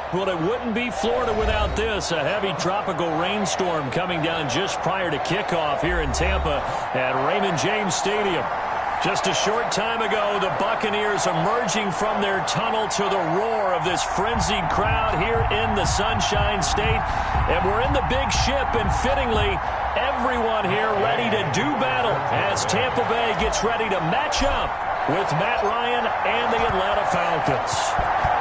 Well, it wouldn't be Florida without this. A heavy tropical rainstorm coming down just prior to kickoff here in Tampa at Raymond James Stadium. Just a short time ago, the Buccaneers emerging from their tunnel to the roar of this frenzied crowd here in the Sunshine State. And we're in the big ship, and fittingly, everyone here ready to do battle as Tampa Bay gets ready to match up with Matt Ryan and the Atlanta Falcons.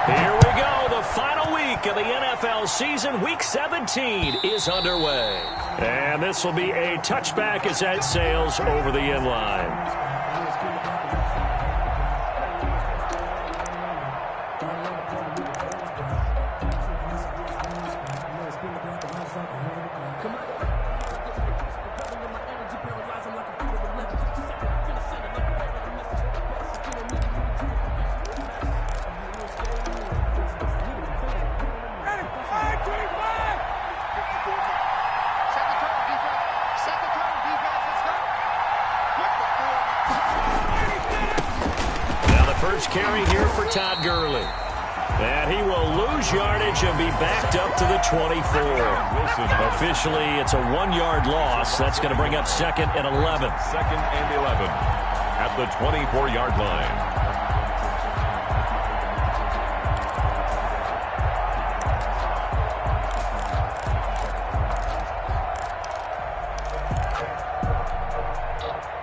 Here we go. The final week of the NFL season, Week 17, is underway. And this will be a touchback as that sails over the end line. Carry here for Todd Gurley. And he will lose yardage and be backed up to the 24. Officially, it's a 1-yard loss. That's going to bring up 2nd and 11. 2nd and 11 at the 24-yard line.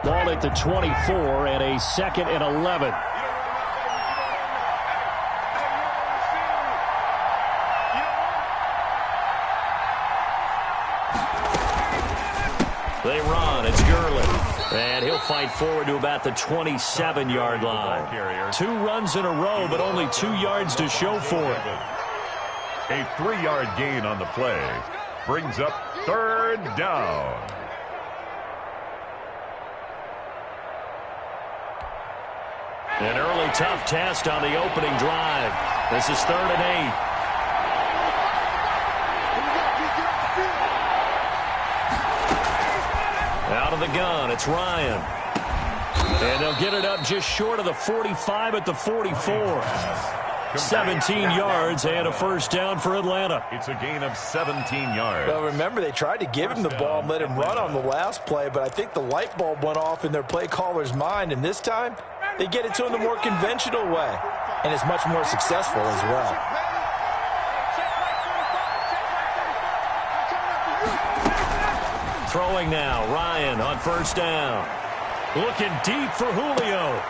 Ball at the 24 and a 2nd and 11. They run. It's Gurley. And he'll fight forward to about the 27-yard line. 2 runs in a row, but only 2 yards to show for it. A 3-yard gain on the play brings up 3rd down. An early tough test on the opening drive. This is 3rd and 8. Out of the gun, it's Ryan. And they'll get it up just short of the 45 at the 44. 17 yards and a first down for Atlanta. It's a gain of 17 yards. Well, remember, they tried to give him the ball and let him run on the last play, but I think the light bulb went off in their play caller's mind, and this time they get it to him the more conventional way, and it's much more successful as well. Throwing now, Ryan on first down. Looking deep for Julio.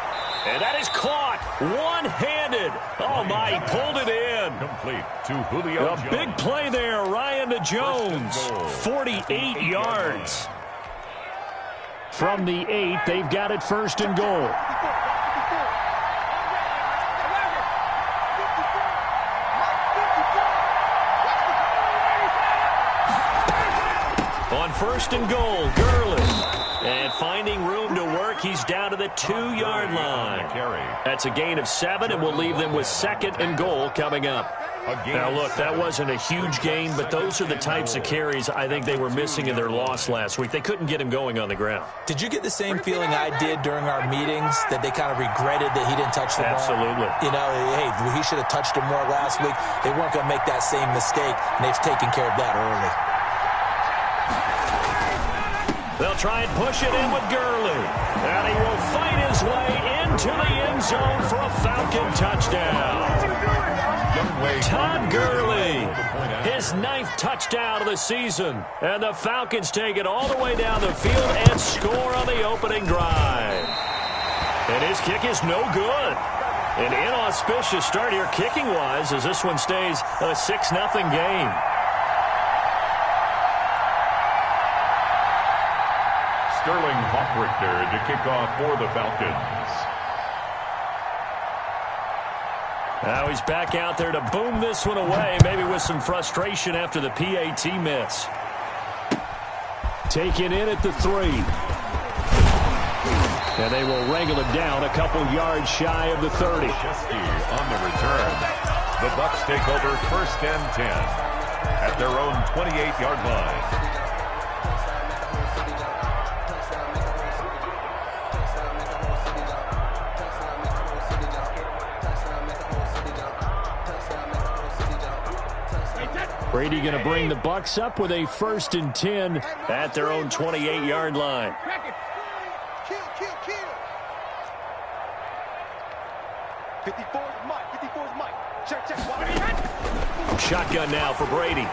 And that is caught one-handed. Oh, my, he pulled it in. Complete to Julio Jones. A big play there, Ryan to Jones. 48 yards. From the 8, they've got it 1st and goal. On 1st and goal, Gurley. And finding room to work, he's down to the 2-yard line. That's a gain of 7, and we'll leave them with 2nd and goal coming up. Now, look, that wasn't a huge gain, but those are the types of carries I think they were missing in their loss last week. They couldn't get him going on the ground. Did you get the same feeling I did during our meetings, that they kind of regretted that he didn't touch the ball? Absolutely. You know, hey, he should have touched it more last week. They weren't going to make that same mistake, and they've taken care of that early. They'll try and push it in with Gurley. And he will fight his way into the end zone for a Falcon touchdown. Todd Gurley, his 9th touchdown of the season. And the Falcons take it all the way down the field and score on the opening drive. And his kick is no good. An inauspicious start here kicking-wise as this one stays a 6-0 game. Sterling Hawkrichter to kick off for the Falcons. Now he's back out there to boom this one away, maybe with some frustration after the PAT miss. Taken in at the 3. And they will wrangle it down a couple yards shy of the 30. On the return. The Bucs take over 1st and 10 at their own 28-yard line. Brady going to bring the Bucs up with a 1st and 10 at their own 28-yard line. Kill. 54's Mike. Check. Shotgun now for Brady.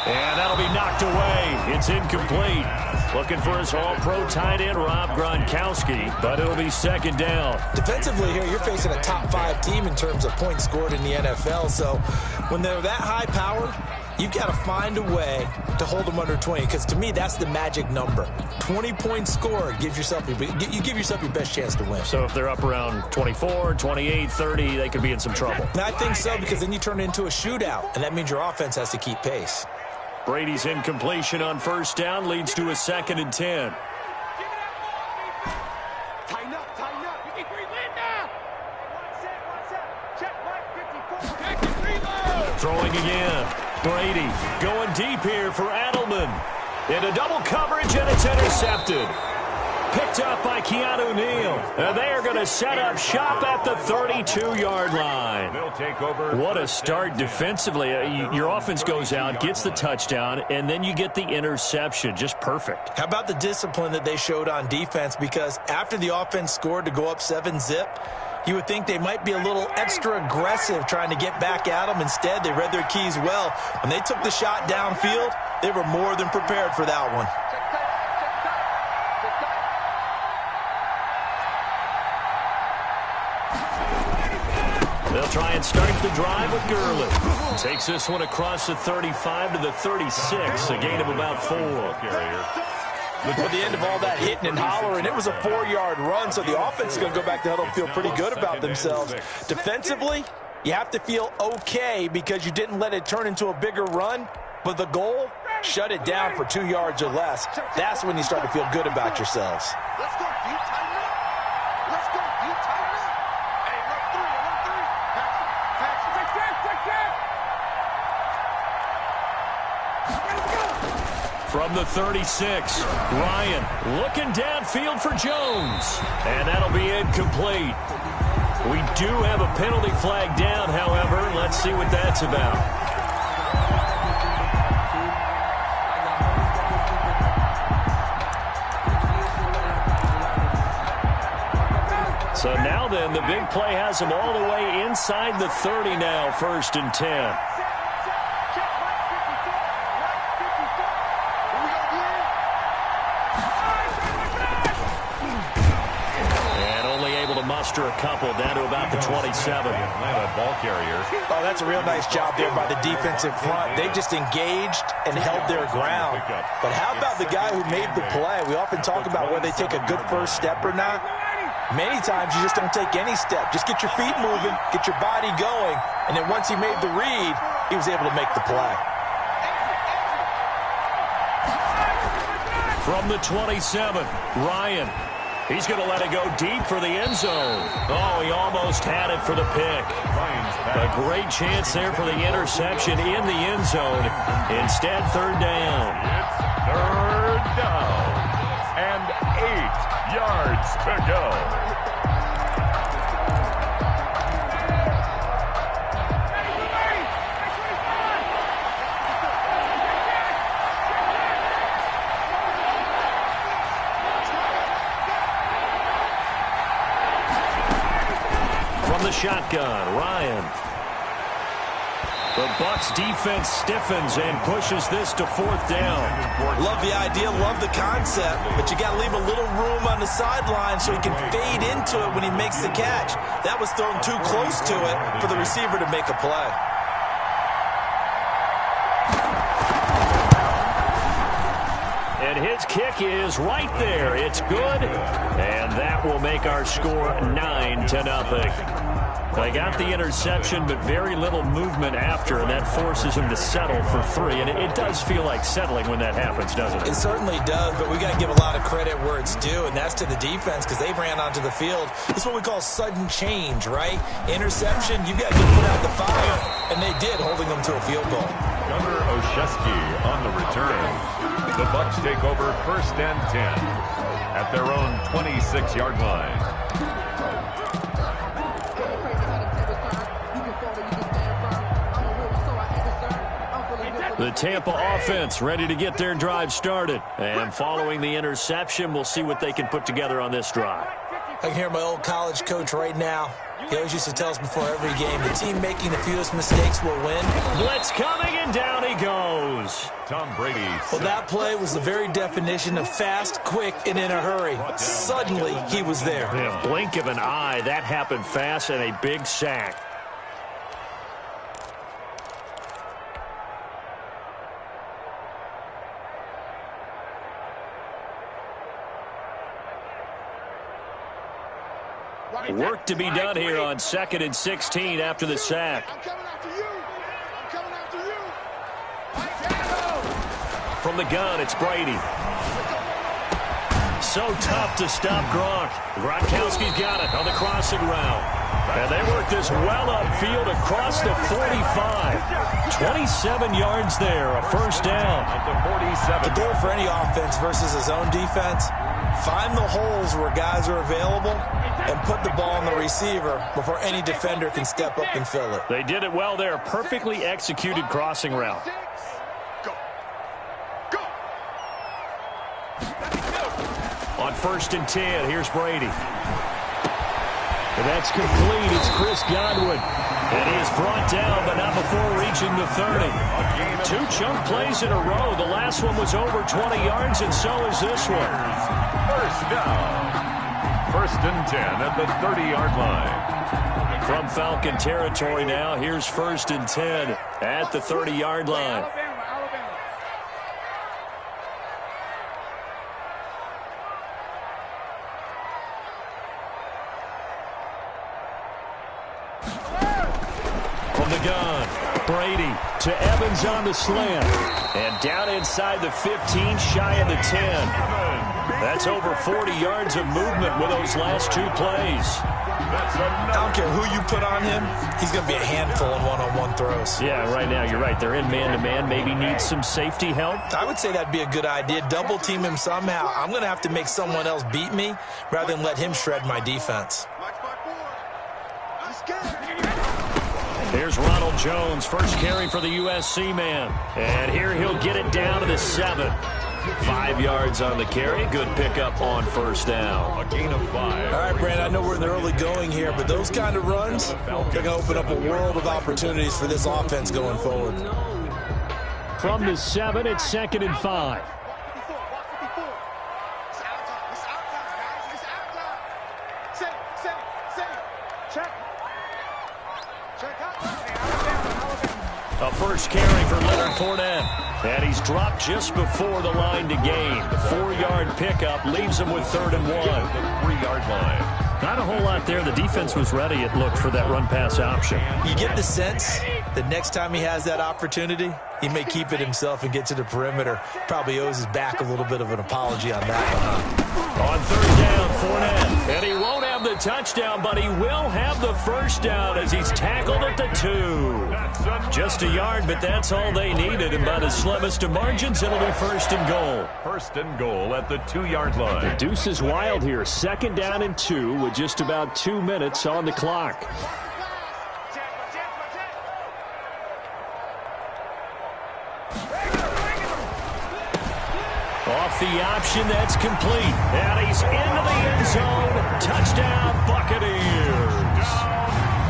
And that'll be knocked away. It's incomplete. Looking for his all-pro tight end, Rob Gronkowski, but it'll be 2nd down. Defensively here, you're facing a top 5 team in terms of points scored in the NFL. So when they're that high-powered, you've got to find a way to hold them under 20, because to me, that's the magic number. 20 points scored gives yourself you give yourself your best chance to win. So if they're up around 24, 28, 30, they could be in some trouble. And I think so, because then you turn it into a shootout, and that means your offense has to keep pace. Brady's incompletion on 1st down leads to a 2nd and 10. Tighten up. 53, lead now. Check, Mike, 54. Reload. Throwing again. Brady going deep here for Adelman. Into double coverage, and it's intercepted. Picked up by Keanu Neal. And they are going to set up shop at the 32-yard line. They'll take over. What a start defensively. Your offense goes out, gets the touchdown, and then you get the interception. Just perfect. How about the discipline that they showed on defense? Because after the offense scored to go up 7-zip, you would think they might be a little extra aggressive trying to get back at them. Instead, they read their keys well. When they took the shot downfield, they were more than prepared for that one. They'll try and start the drive with Gurley. Takes this one across the 35 to the 36, a gain of about 4. At the end of all that hitting and hollering, it was a 4-yard run, so the offense is going to go back to huddle and feel pretty good about themselves. Defensively, you have to feel okay because you didn't let it turn into a bigger run, but the goal, shut it down for 2 yards or less. That's when you start to feel good about yourselves. Let's go, you tighten up. Let's go, you tighten up. Hey, run 3. From the 36, Ryan looking downfield for Jones. And that'll be incomplete. We do have a penalty flag down, however. Let's see what that's about. So now then, the big play has him all the way inside the 30 now, 1st and 10. Muster a couple down to about the 27. Atlanta ball carrier. Oh, that's a real nice job there by the defensive front. They just engaged and held their ground. But how about the guy who made the play? We often talk about whether they take a good first step or not. Many times you just don't take any step. Just get your feet moving, get your body going, and then once he made the read, he was able to make the play. From the 27, Ryan. He's going to let it go deep for the end zone. Oh, he almost had it for the pick. A great chance there for the interception in the end zone. Instead, 3rd down. It's 3rd down. And 8 yards to go. Shotgun, Ryan. The Bucs defense stiffens and pushes this to 4th down. Love the idea, love the concept, but you got to leave a little room on the sideline so he can fade into it when he makes the catch. That was thrown too close to it for the receiver to make a play. And his kick is right there. It's good, and that will make our score 9-0. They got the interception, but very little movement after, and that forces him to settle for 3. And it does feel like settling when that happens, doesn't it? It certainly does, but we got to give a lot of credit where it's due, and that's to the defense because they ran onto the field. It's what we call sudden change, right? Interception, you got to get put out the fire, and they did, holding them to a field goal. Gunnar Olszewski on the return. The Bucs take over 1st and 10 at their own 26-yard line. The Tampa offense ready to get their drive started. And following the interception, we'll see what they can put together on this drive. I can hear my old college coach right now. He always used to tell us before every game, the team making the fewest mistakes will win. Blitz coming, and down he goes. Tom Brady. Well, that play was the very definition of fast, quick, and in a hurry. Suddenly, he was there. In a blink of an eye, that happened fast, and a big sack. Work to be done here on 2nd and 16 after the sack. I'm coming after you. I'm coming after you. From the gun, it's Brady. So tough to stop Gronk. Gronkowski's got it on the crossing route. And they work this well upfield across the 45. 27 yards there, a first down. The goal for any offense versus his own defense, find the holes where guys are available and put the ball on the receiver before any defender can step up and fill it. They did it well there. Perfectly executed crossing route. Go. Go. On 1st and 10, here's Brady. And that's complete. It's Chris Godwin. And he is brought down, but not before reaching the 30. 2 chunk plays in a row. The last one was over 20 yards, and so is this one. First down. 1st and 10 at the 30-yard line. From Falcon territory now, here's 1st and 10 at the 30-yard line. From the gun, Brady to Evans on the slant. And down inside the 15, shy of the 10. That's over 40 yards of movement with those last 2 plays. I don't care who you put on him, he's going to be a handful in one-on-one throws. Yeah, right now, you're right. They're in man-to-man. Maybe need some safety help. I would say that'd be a good idea. Double team him somehow. I'm going to have to make someone else beat me rather than let him shred my defense. Here's Ronald Jones, first carry for the USC man. And here he'll get it down to the 7. 5 yards on the carry. Good pickup on 1st down. A gain of 5. All right, Brandon, I know we're in the early going here, but those kind of runs, they're going to open up a world of opportunities for this offense going forward. From the 7, it's 2nd and 5. A first carry for Leonard Fournette. And he's dropped just before the line to gain. 4-yard pickup leaves him with 3rd and 1. 3-yard line. Not a whole lot there. The defense was ready, it looked, for that run-pass option. You get the sense that next time he has that opportunity, he may keep it himself and get to the perimeter. Probably owes his back a little bit of an apology on that one, huh? On 3rd down, Fournette. And he won't have the touchdown, but he will have the first down as he's tackled at the 2. Just a yard, but that's all they needed. And by the slimmest of margins, it'll be 1st and goal. 1st and goal at the 2-yard line. The deuce is wild here. 2nd down and 2 with just about 2 minutes on the clock. Off the option, that's complete. And he's into the end zone. Touchdown, Buccaneers.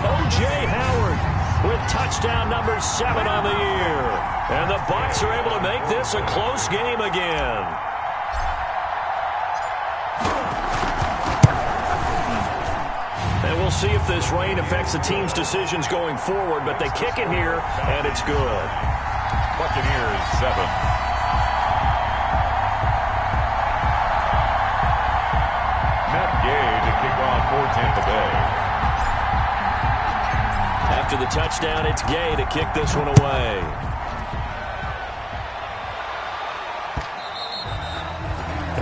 O.J. Howard with touchdown number 7 on the year. And the Bucs are able to make this a close game again. And we'll see if this rain affects the team's decisions going forward, but they kick it here, and it's good. Buccaneers 7. To kick off for Tampa Bay. After the touchdown, it's Gay to kick this one away.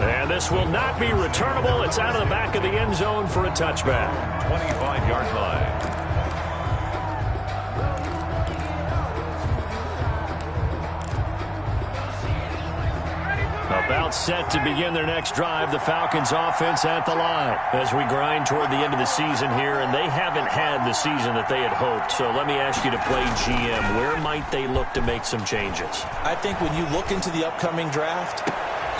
And this will not be returnable. It's out of the back of the end zone for a touchback. 25-yard line. About set to begin their next drive. The Falcons offense at the line as we grind toward the end of the season here, and they haven't had the season that they had hoped. So let me ask you to play GM. Where might they look to make some changes? I think when you look into the upcoming draft,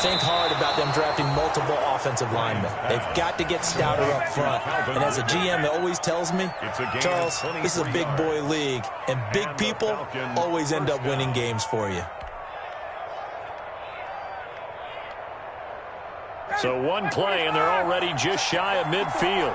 think hard about them drafting multiple offensive linemen. They've got to get stouter up front. And as a GM, it always tells me, Charles, this is a big boy league, and big people always end up winning games for you. So one play, and they're already just shy of midfield.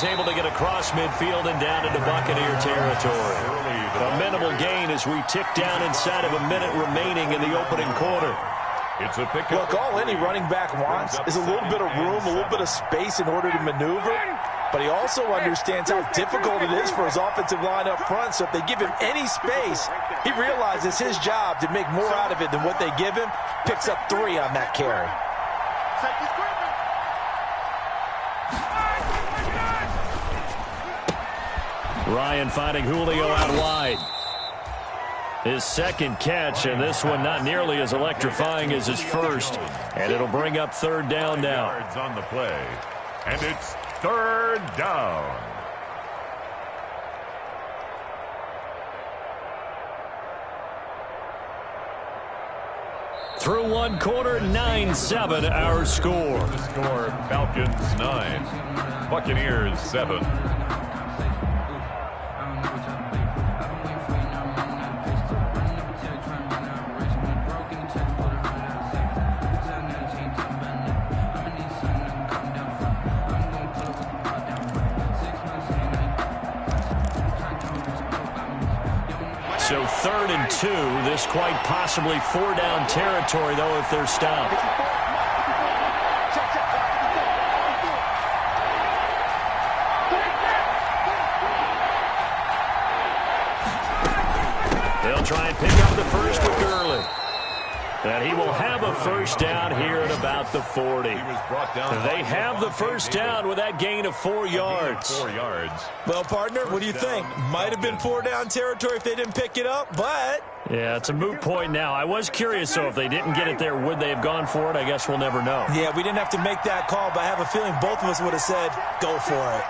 Able to get across midfield and down into Buccaneer territory. A minimal gain as we tick down inside of a minute remaining in the opening quarter. It's a pick. Look, all any running back wants is a little bit of room, a little bit of space in order to maneuver. But he also understands how difficult it is for his offensive line up front. So if they give him any space, he realizes his job to make more out of it than what they give him. Picks up 3 on that carry. Ryan finding Julio out wide. His second catch, and this one not nearly as electrifying as his first. And it'll bring up third down now. Yards on the play, and it's third down. Through one quarter, 9-7 our score. The score, Falcons 9, Buccaneers 7. So 3rd and 2, this quite possibly 4-down territory, though, if they're stopped. They'll try and pick up the first with Gurley. And he will have a first down here at about the 40. They have the first down with that gain of 4 yards. 4 yards. Well, partner, what do you think? Might have been 4-down territory if they didn't pick it up, but... Yeah, it's a moot point now. I was curious, so if they didn't get it there, would they have gone for it? I guess we'll never know. Yeah, we didn't have to make that call, but I have a feeling both of us would have said, go for it.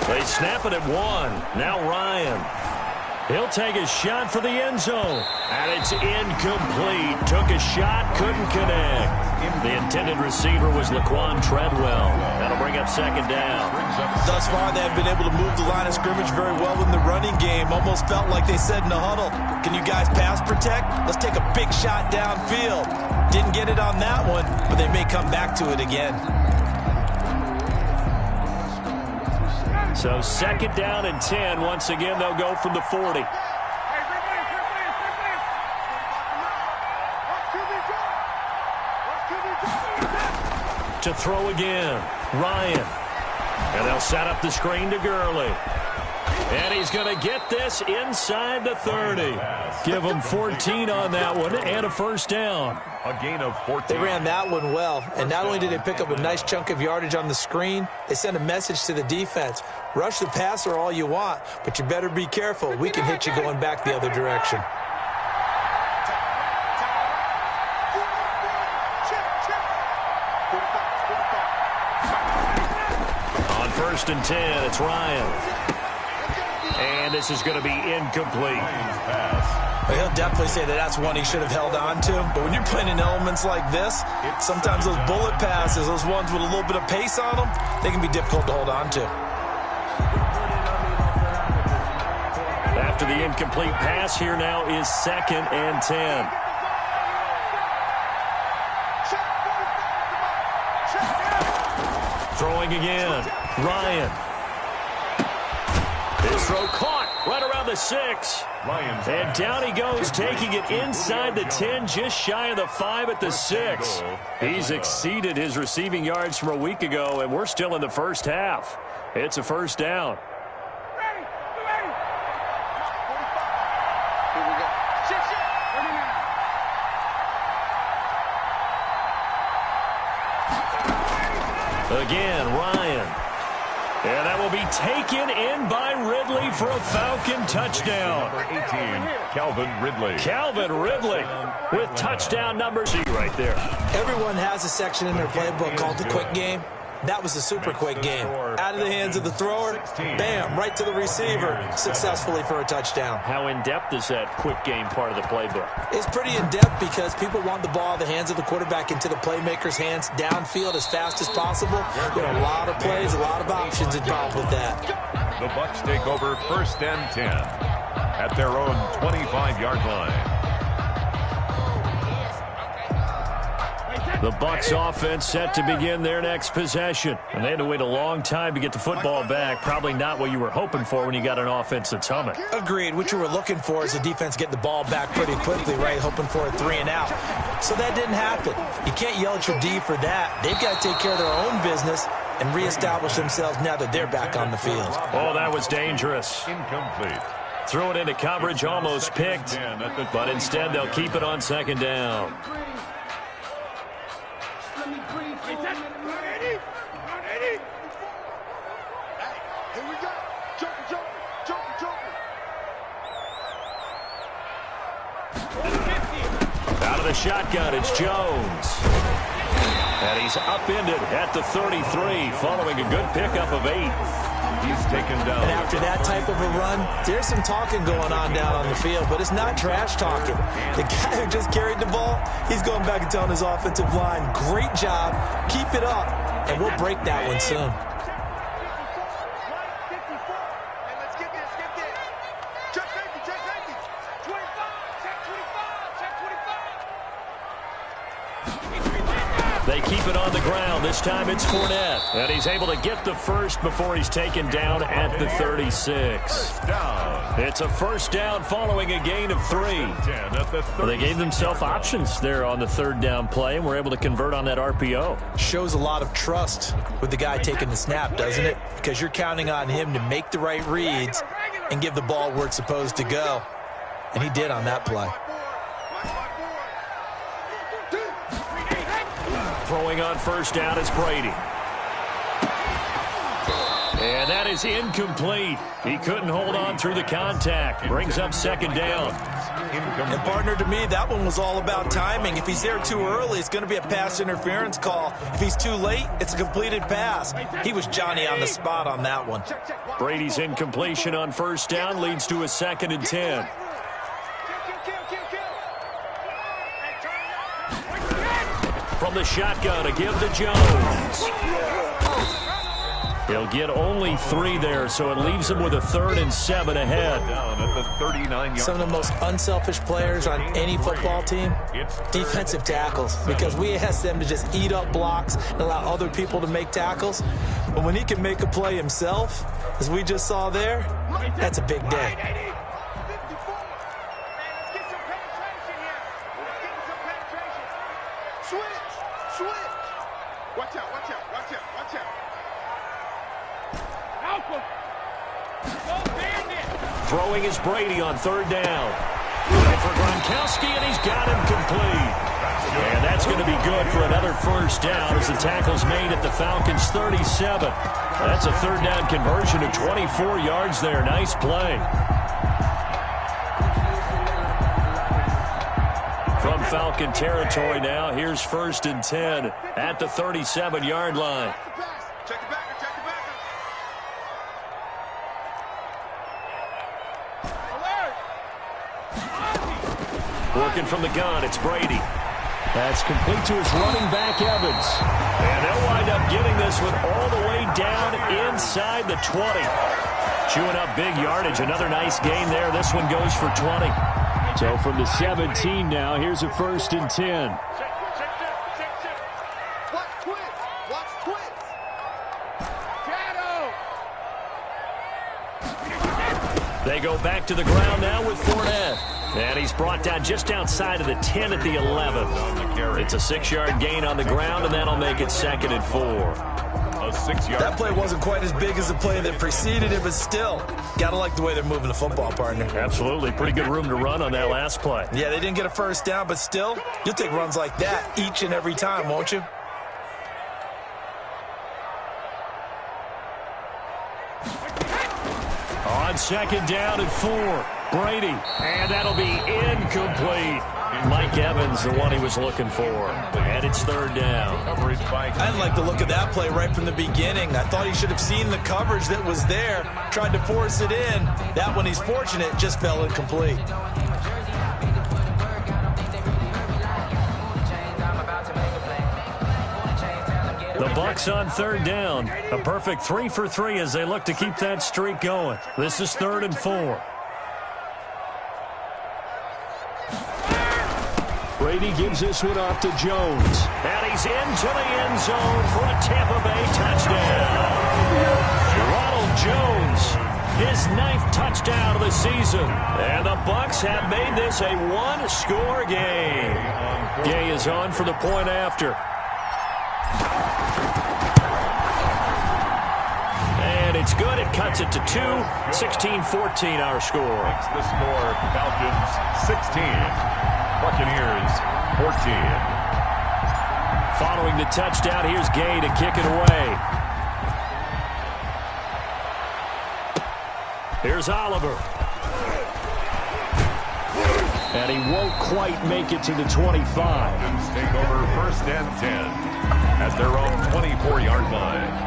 They snap it at 1. Now Ryan. He'll take a shot for the end zone. And it's incomplete. Took a shot, couldn't connect. The intended receiver was Laquan Treadwell. That'll bring up second down. Thus far, they have been able to move the line of scrimmage very well in the running game. Almost felt like they said in the huddle, can you guys pass protect? Let's take a big shot downfield. Didn't get it on that one, but they may come back to it again. So 2nd down and 10. Once again, they'll go from the 40. To throw again, Ryan. And they'll set up the screen to Gurley. And he's going to get this inside the 30. Give him 14 on that one and a first down. A gain of 14. They ran that one well, and not only did they pick up a nice chunk of yardage on the screen, they sent a message to the defense. Rush the passer all you want, but you better be careful. We can hit you going back the other direction. On 1st and 10, it's Ryan. And this is going to be incomplete. Well, he'll definitely say that that's one he should have held on to. But when you're playing in elements like this, sometimes those bullet passes, those ones with a little bit of pace on them, they can be difficult to hold on to. After the incomplete pass, here now is 2nd and 10. Throwing again, Ryan. His throw caught right around the the 6. Lions. And down he goes, taking it inside the 10, just shy of the 5 at the 6. He's exceeded his receiving yards from a week ago, and we're still in the first half. It's a first down. Again, Ryan. And that will be taken in by Ridley for a Falcon touchdown. Number 18, Calvin Ridley. Calvin Ridley with touchdown number 2 right there. Everyone has a section in their playbook called the quick game. That was a super quick game. Out of the hands of the thrower, bam, right to the receiver, successfully for a touchdown. How in-depth is that quick game part of the playbook? It's pretty in-depth because people want the ball out of the hands of the quarterback into the playmaker's hands downfield as fast as possible. There are a lot of plays, a lot of options involved with that. The Bucs take over 1st and 10 at their own 25-yard line. The Bucs offense set to begin their next possession. And they had to wait a long time to get the football back. Probably not what you were hoping for when you got an offense that's humming. Agreed. What you were looking for is the defense getting the ball back pretty quickly, right? Hoping for a 3 and out. So that didn't happen. You can't yell at your D for that. They've got to take care of their own business and reestablish themselves now that they're back on the field. Oh, that was dangerous. Incomplete. Threw it into coverage, almost picked. But instead, they'll keep it on 2nd down. Out of the shotgun, it's Jones. And he's upended at the 33, following a good pickup of 8. He's taken down. And after that type of a run, there's some talking going on down on the field, but it's not trash talking. The guy who just carried the ball, he's going back and telling his offensive line, great job, keep it up, and we'll break that one soon. They keep it on the ground. This time it's Fournette. And he's able to get the first before he's taken down at the 36. It's a first down following a gain of 3. Well, they gave themselves options there on the 3rd down play, and were able to convert on that RPO. Shows a lot of trust with the guy taking the snap, doesn't it? Because you're counting on him to make the right reads and give the ball where it's supposed to go. And he did on that play. Throwing on 1st down is Brady. And that is incomplete. He couldn't hold on through the contact. Brings up 2nd down. And partner, to me, that one was all about timing. If he's there too early, it's going to be a pass interference call. If he's too late, it's a completed pass. He was Johnny on the spot on that one. Brady's incompletion on 1st down leads to a 2nd and 10. From the shotgun, to give to Jones. He'll get only 3 there, so it leaves him with a 3rd and 7 ahead. Down at the 39-yard. Some of the most unselfish players on any football team, defensive tackles, because we ask them to just eat up blocks and allow other people to make tackles. But when he can make a play himself, as we just saw there, that's a big day. Throwing is Brady on 3rd down. Looking for Gronkowski, and he's got him complete. And that's going to be good for another 1st down as the tackle's made at the Falcons' 37. That's a 3rd down conversion of 24 yards there. Nice play. From Falcon territory now, here's 1st and 10 at the 37-yard line. Working from the gun, it's Brady. That's complete to his running back, Evans. And they'll wind up getting this one all the way down inside the 20. Chewing up big yardage. Another nice gain there. This one goes for 20. So from the 17 now, here's a 1st and 10. They go back to the ground now with Fournette. And he's brought down just outside of the 10 at the 11. It's a 6-yard gain on the ground, and that'll make it 2nd and 4. A 6-yard. That play wasn't quite as big as the play that preceded it, but still, got to like the way they're moving the football, partner. Absolutely. Pretty good room to run on that last play. Yeah, they didn't get a first down, but still, you'll take runs like that each and every time, won't you? On 2nd down and 4. Brady, and that'll be incomplete. Mike Evans, the one he was looking for. And it's 3rd down. I didn't like the look of that play right from the beginning. I thought he should have seen the coverage that was there, tried to force it in. That one, he's fortunate, just fell incomplete. The Bucs on 3rd down. A perfect 3 for 3 as they look to keep that streak going. This is 3rd and 4. Brady gives this one off to Jones. And he's into the end zone for a Tampa Bay touchdown. Ronald Jones, his 9th touchdown of the season. And the Bucs have made this a 1-score game. Gay is on for the point after. And it's good. It cuts it to 2. 16-14 our score. Makes the score Falcons 16. Buccaneers 14. Following the touchdown, here's Gay to kick it away. Here's Oliver. And he won't quite make it to the 25. Falcons take over 1st and 10 at their own 24-yard line.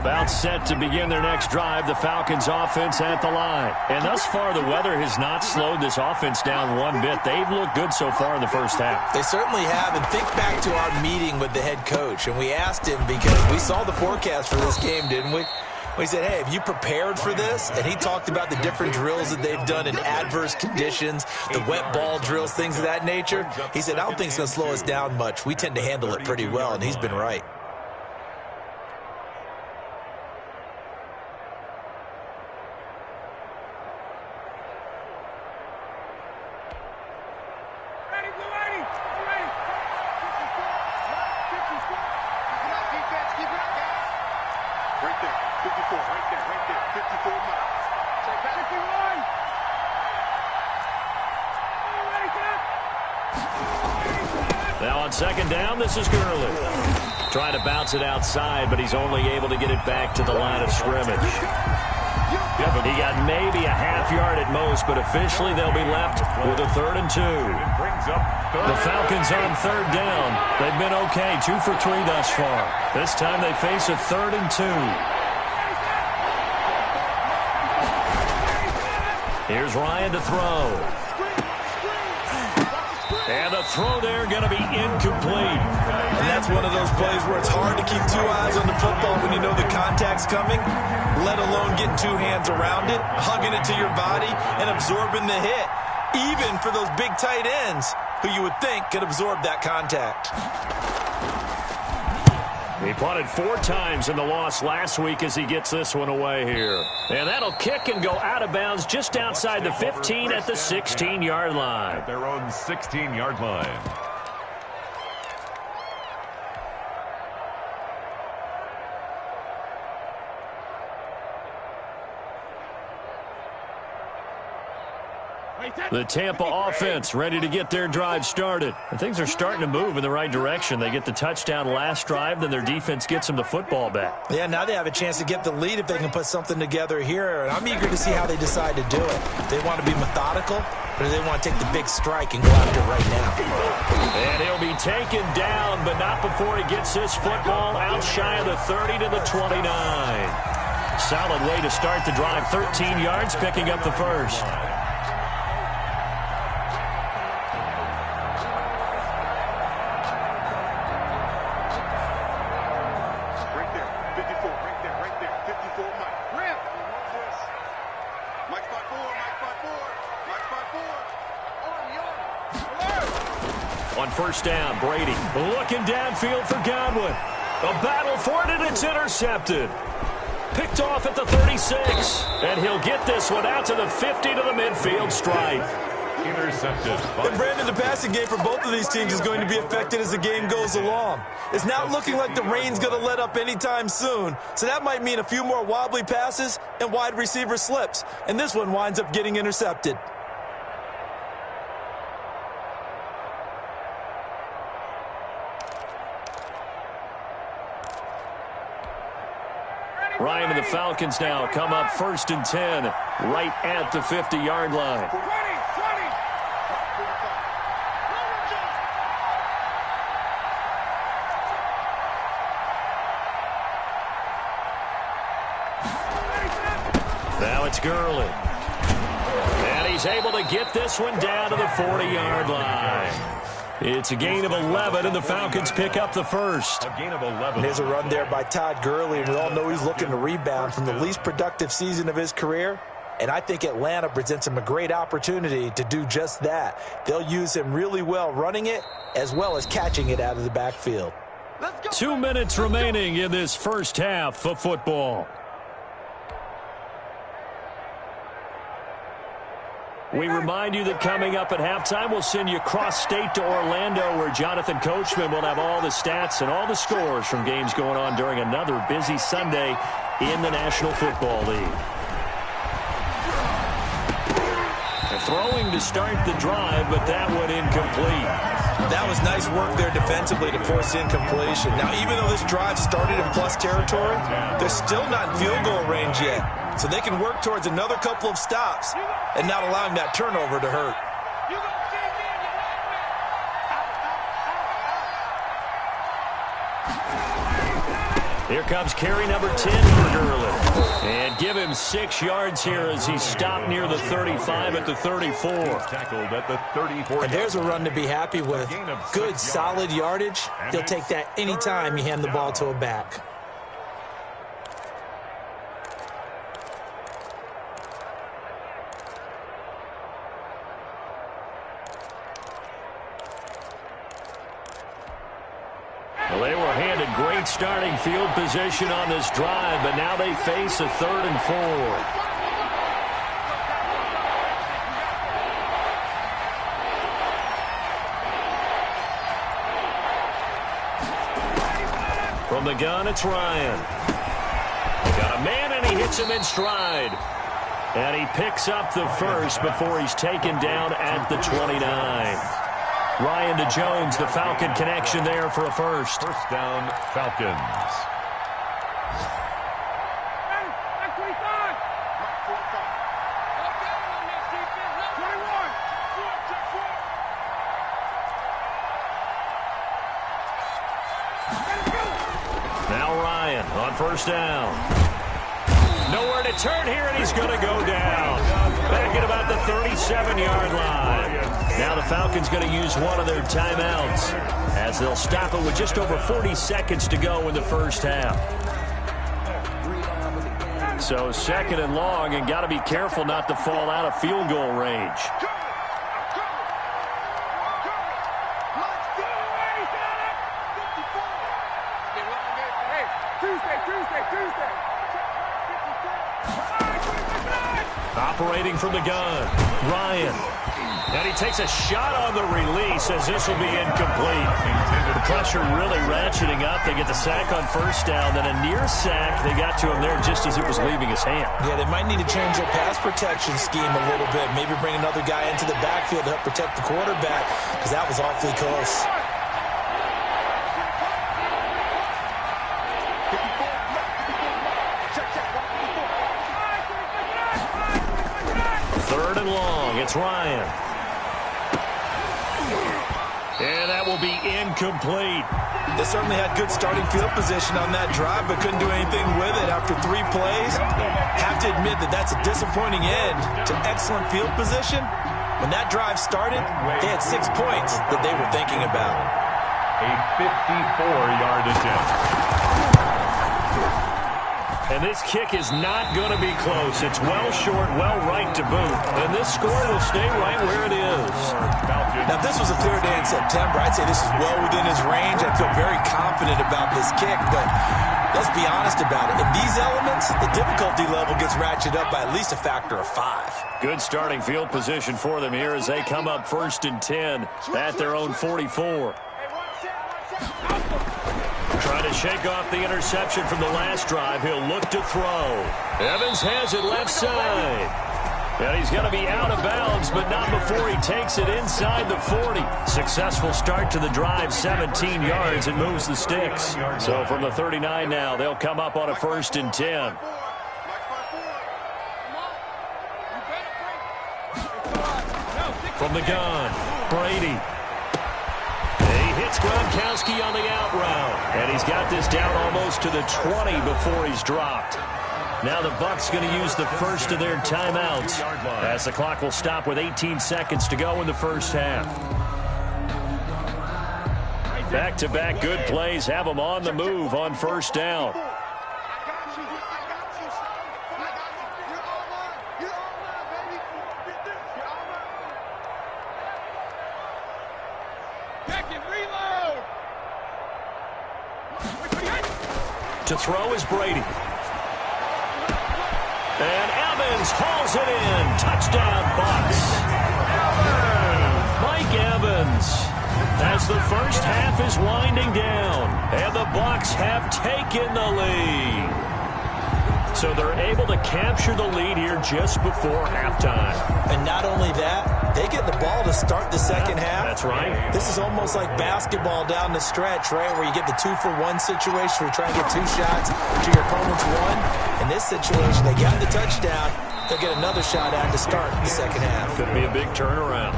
About set to begin their next drive, the Falcons offense at the line. And thus far, the weather has not slowed this offense down one bit. They've looked good so far in the first half. They certainly have. And think back to our meeting with the head coach. And we asked him, because we saw the forecast for this game, didn't we? We said, hey, have you prepared for this? And he talked about the different drills that they've done in adverse conditions, the wet ball drills, things of that nature. He said, I don't think it's going to slow us down much. We tend to handle it pretty well, and he's been right. Now on 2nd down, this is Gurley. Trying to bounce it outside, but he's only able to get it back to the line of scrimmage. He got maybe a half yard at most, but officially they'll be left with a 3rd and 2. The Falcons on 3rd down. They've been okay, 2 for 3 thus far. This time they face a 3rd and 2. Here's Ryan to throw. And the throw there going to be incomplete. And that's one of those plays where it's hard to keep 2 eyes on the football when you know the contact's coming, let alone getting 2 hands around it, hugging it to your body, and absorbing the hit. Even for those big tight ends who you would think could absorb that contact. He punted 4 times in the loss last week as he gets this one away here. And that'll kick and go out of bounds just outside the 15 at the 16-yard line. At their own 16-yard line. The Tampa offense ready to get their drive started. And things are starting to move in the right direction. They get the touchdown last drive, then their defense gets them the football back. Yeah, now they have a chance to get the lead if they can put something together here. And I'm eager to see how they decide to do it. They want to be methodical, or do they want to take the big strike and go after it right now? And he'll be taken down, but not before he gets this football out shy of the 30 to the 29. Solid way to start the drive. 13 yards, picking up the first. On 1st down, Brady looking downfield for Godwin. A battle for it, and it's intercepted. Picked off at the 36. And he'll get this one out to the 50 to the midfield stripe. Intercepted. And Brandon, the passing game for both of these teams is going to be affected as the game goes along. It's not looking like the rain's going to let up anytime soon, so that might mean a few more wobbly passes and wide receiver slips. And this one winds up getting intercepted. Ryan and the Falcons now come up 1st and 10, right at the 50-yard line. Now it's Gurley. And he's able to get this one down to the 40-yard line. It's a gain of 11, and the Falcons pick up the first. A gain of 11. There's a run there by Todd Gurley, and we all know he's looking to rebound from the least productive season of his career. And I think Atlanta presents him a great opportunity to do just that. They'll use him really well running it as well as catching it out of the backfield. 2 minutes remaining in this first half of football. We remind you that coming up at halftime, we'll send you cross-state to Orlando, where Jonathan Coachman will have all the stats and all the scores from games going on during another busy Sunday in the National Football League. Throwing to start the drive, but that one incomplete. That was nice work there defensively to force incompletion. Now, even though this drive started in plus territory, they're still not in field goal range yet. So they can work towards another couple of stops and not allowing that turnover to hurt. Here comes carry number 10 for Gurley. And give him 6 yards here as he's stopped near the 35 at the 34. Tackled at the 34. And there's a run to be happy with. Good, solid yardage. He'll take that anytime you hand the ball to a back. Well, they were handed great starting field position on this drive, but now they face a 3rd and 4. From the gun, it's Ryan. Got a man, and he hits him in stride. And he picks up the first before he's taken down at the 29. Ryan to Jones, the Falcon connection there for a first. First down, Falcons. Now Ryan on first down. Nowhere to turn here, and he's going to go down. Back at about the 37-yard line. Now the Falcons going to use one of their timeouts as they'll stop it with just over 40 seconds to go in the first half. So 2nd and long, and got to be careful not to fall out of field goal range. Operating from the gun, Ryan. And he takes a shot on the release as this will be incomplete. The pressure really ratcheting up. They get the sack on first down, then a near sack. They got to him there just as it was leaving his hand. Yeah, they might need to change their pass protection scheme a little bit. Maybe bring another guy into the backfield to help protect the quarterback, because that was awfully close. Third and long, it's Ryan. And that will be incomplete. They certainly had good starting field position on that drive, but couldn't do anything with it after 3 plays. Have to admit that that's a disappointing end to excellent field position. When that drive started, they had 6 points that they were thinking about. A 54-yard attempt. And And this kick is not going to be close. It's well short, well right to boot. And this score will stay right where it is. Now, if this was a clear day in September, I'd say this is well within his range. I feel very confident about this kick, but let's be honest about it. In these elements, the difficulty level gets ratcheted up by at least a factor of 5. Good starting field position for them here as they come up 1st and 10 at their own 44. Trying to shake off the interception from the last drive. He'll look to throw. Evans has it left side. And he's going to be out of bounds, but not before he takes it inside the 40. Successful start to the drive, 17 yards, and moves the sticks. So from the 39 now, they'll come up on a 1st and 10. From the gun, Brady. He hits Gronkowski on the out route. And he's got this down almost to the 20 before he's dropped. Now the Bucs going to use the first of their timeouts as the clock will stop with 18 seconds to go in the first half. Back-to-back good plays have them on the move on 1st down. To throw is Brady. And Evans hauls it in. Touchdown, Bucs. Mike Evans, as the first half is winding down, and the Bucs have taken the lead. So they're able to capture the lead here just before halftime. And not only that, they get the ball to start the second half. That's right. This is almost like basketball down the stretch, right, where you get the 2-for-1 situation where you try and get 2 shots to your opponent's 1. In this situation, they got the touchdown. They'll get another shot at to start the second half. Could be a big turnaround.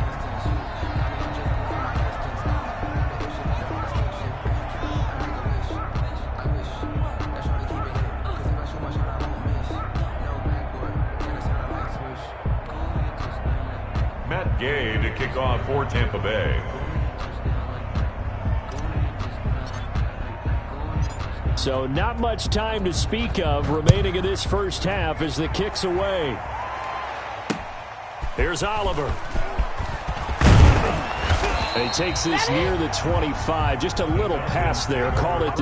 Gay to kick off for Tampa Bay. So not much time to speak of remaining in this first half as the kick's away. Here's Oliver. And he takes this near the 25. Just a little pass there. Call it.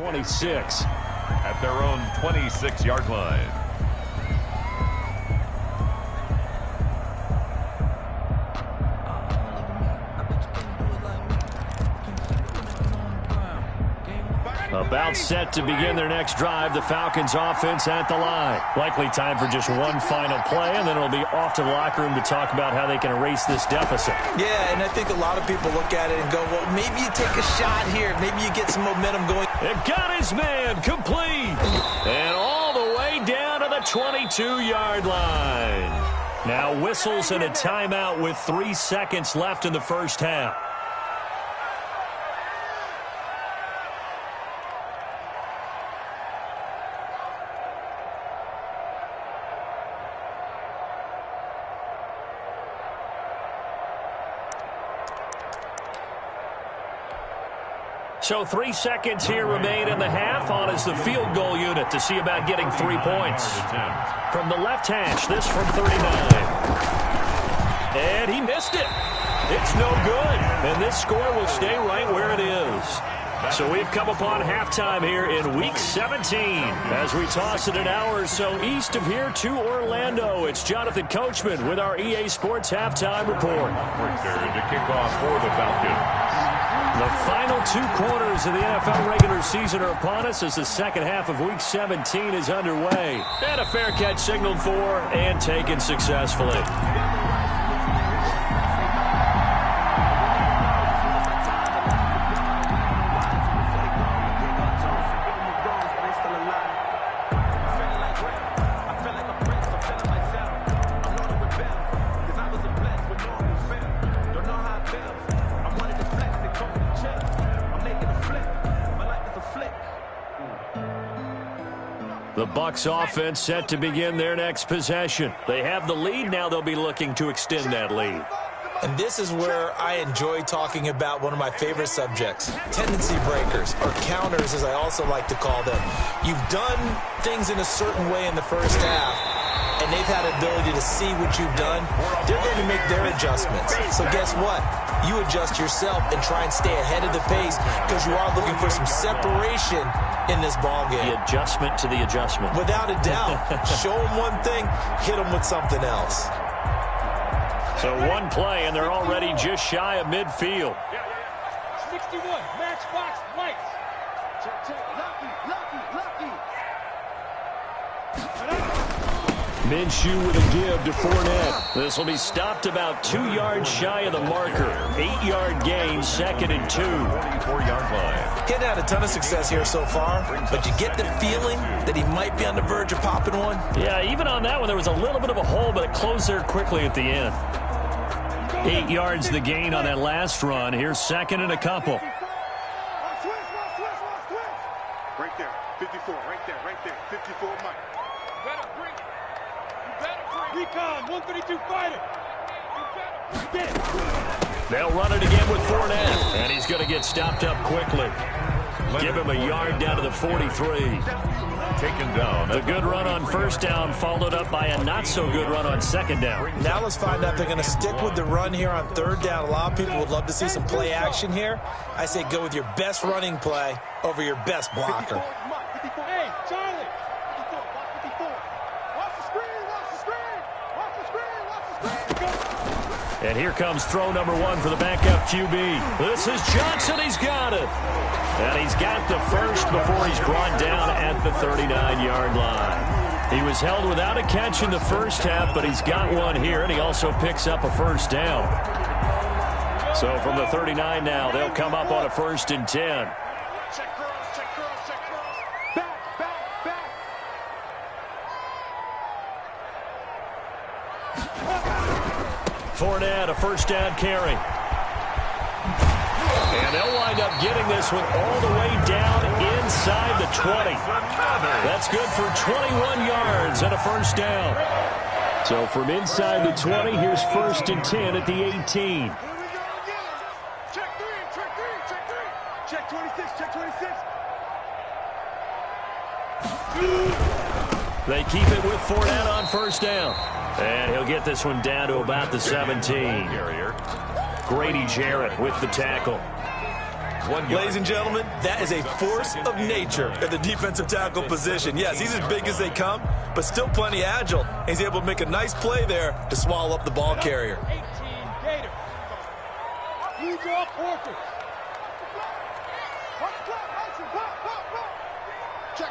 26. At their own 26-yard line. About set to begin their next drive. The Falcons offense at the line. Likely time for just one final play, and then it'll be off to the locker room to talk about how they can erase this deficit. Yeah, and I think a lot of people look at it and go, well, maybe you take a shot here. Maybe you get some momentum going. It got his man complete. And all the way down to the 22-yard line. Now whistles and a timeout with 3 seconds left in the first half. So 3 seconds here remain in the half. On is the field goal unit to see about getting 3 points. From the left hash, this from 39. And he missed it. It's no good. And this score will stay right where it is. So we've come upon halftime here in Week 17. As we toss it an hour or so east of here to Orlando, it's Jonathan Coachman with our EA Sports Halftime Report. To kick off for the Falcons. The final 2 quarters of the NFL regular season are upon us as the second half of Week 17 is underway. And a fair catch signaled for and taken successfully. The Bucs offense set to begin their next possession. They have the lead. Now they'll be looking to extend that lead. And this is where I enjoy talking about one of my favorite subjects, tendency breakers, or counters as I also like to call them. You've done things in a certain way in the first half, and they've had ability to see what you've done. They're going to make their adjustments. So guess what? You adjust yourself and try and stay ahead of the pace because you are looking for some separation in this ball game. The adjustment to the adjustment. Without a doubt. Show them one thing, hit them with something else. So one play, and they're already just shy of midfield. 61, matchbox lights. Check, check, lucky. Minshew with a give to Fournette. This will be stopped about 2 yards shy of the marker. 8-yard gain, 2nd and 2. 44-yard line. Getting had a ton of success here so far, but you get the feeling that he might be on the verge of popping one. Yeah, even on that one, there was a little bit of a hole, but it closed there quickly at the end. 8 yards the gain on that last run. Here's 2nd and a couple. Right there, 54, right there, 54, Mike. You better bring. Recon, 132 fighter. They'll run it again with Fournette, and he's going to get stopped up quickly. Give him a yard down to the 43. Taken down. The good run on first down followed up by a not-so-good run on second down. Now let's find out if they're going to stick with the run here on third down. A lot of people would love to see some play action here. I say go with your best running play over your best blocker. Hey, Charlie. 54. Watch the screen. And here comes throw number 1 for the backup QB. This is Johnson. He's got it. And he's got the first before he's brought down at the 39-yard line. He was held without a catch in the first half, but he's got one here, and he also picks up a first down. So from the 39 now, they'll come up on a 1st and 10. Check cross. Back. Fournette, a first down carry. And they'll wind up getting this one all the way down inside the 20. That's good for 21 yards and a first down. So from inside the 20, here's 1st and 10 at the 18. Here we go again. Check 3. Check 26. They keep it with Fournette on first down. And he'll get this one down to about the 17. Grady Jarrett with the tackle. 1 yard. Ladies and gentlemen, that is a force of nature at the defensive tackle position. Yes, he's as big as they come, but still plenty agile. He's able to make a nice play there to swallow up the ball carrier. 18 Gators. Use your forces. Check.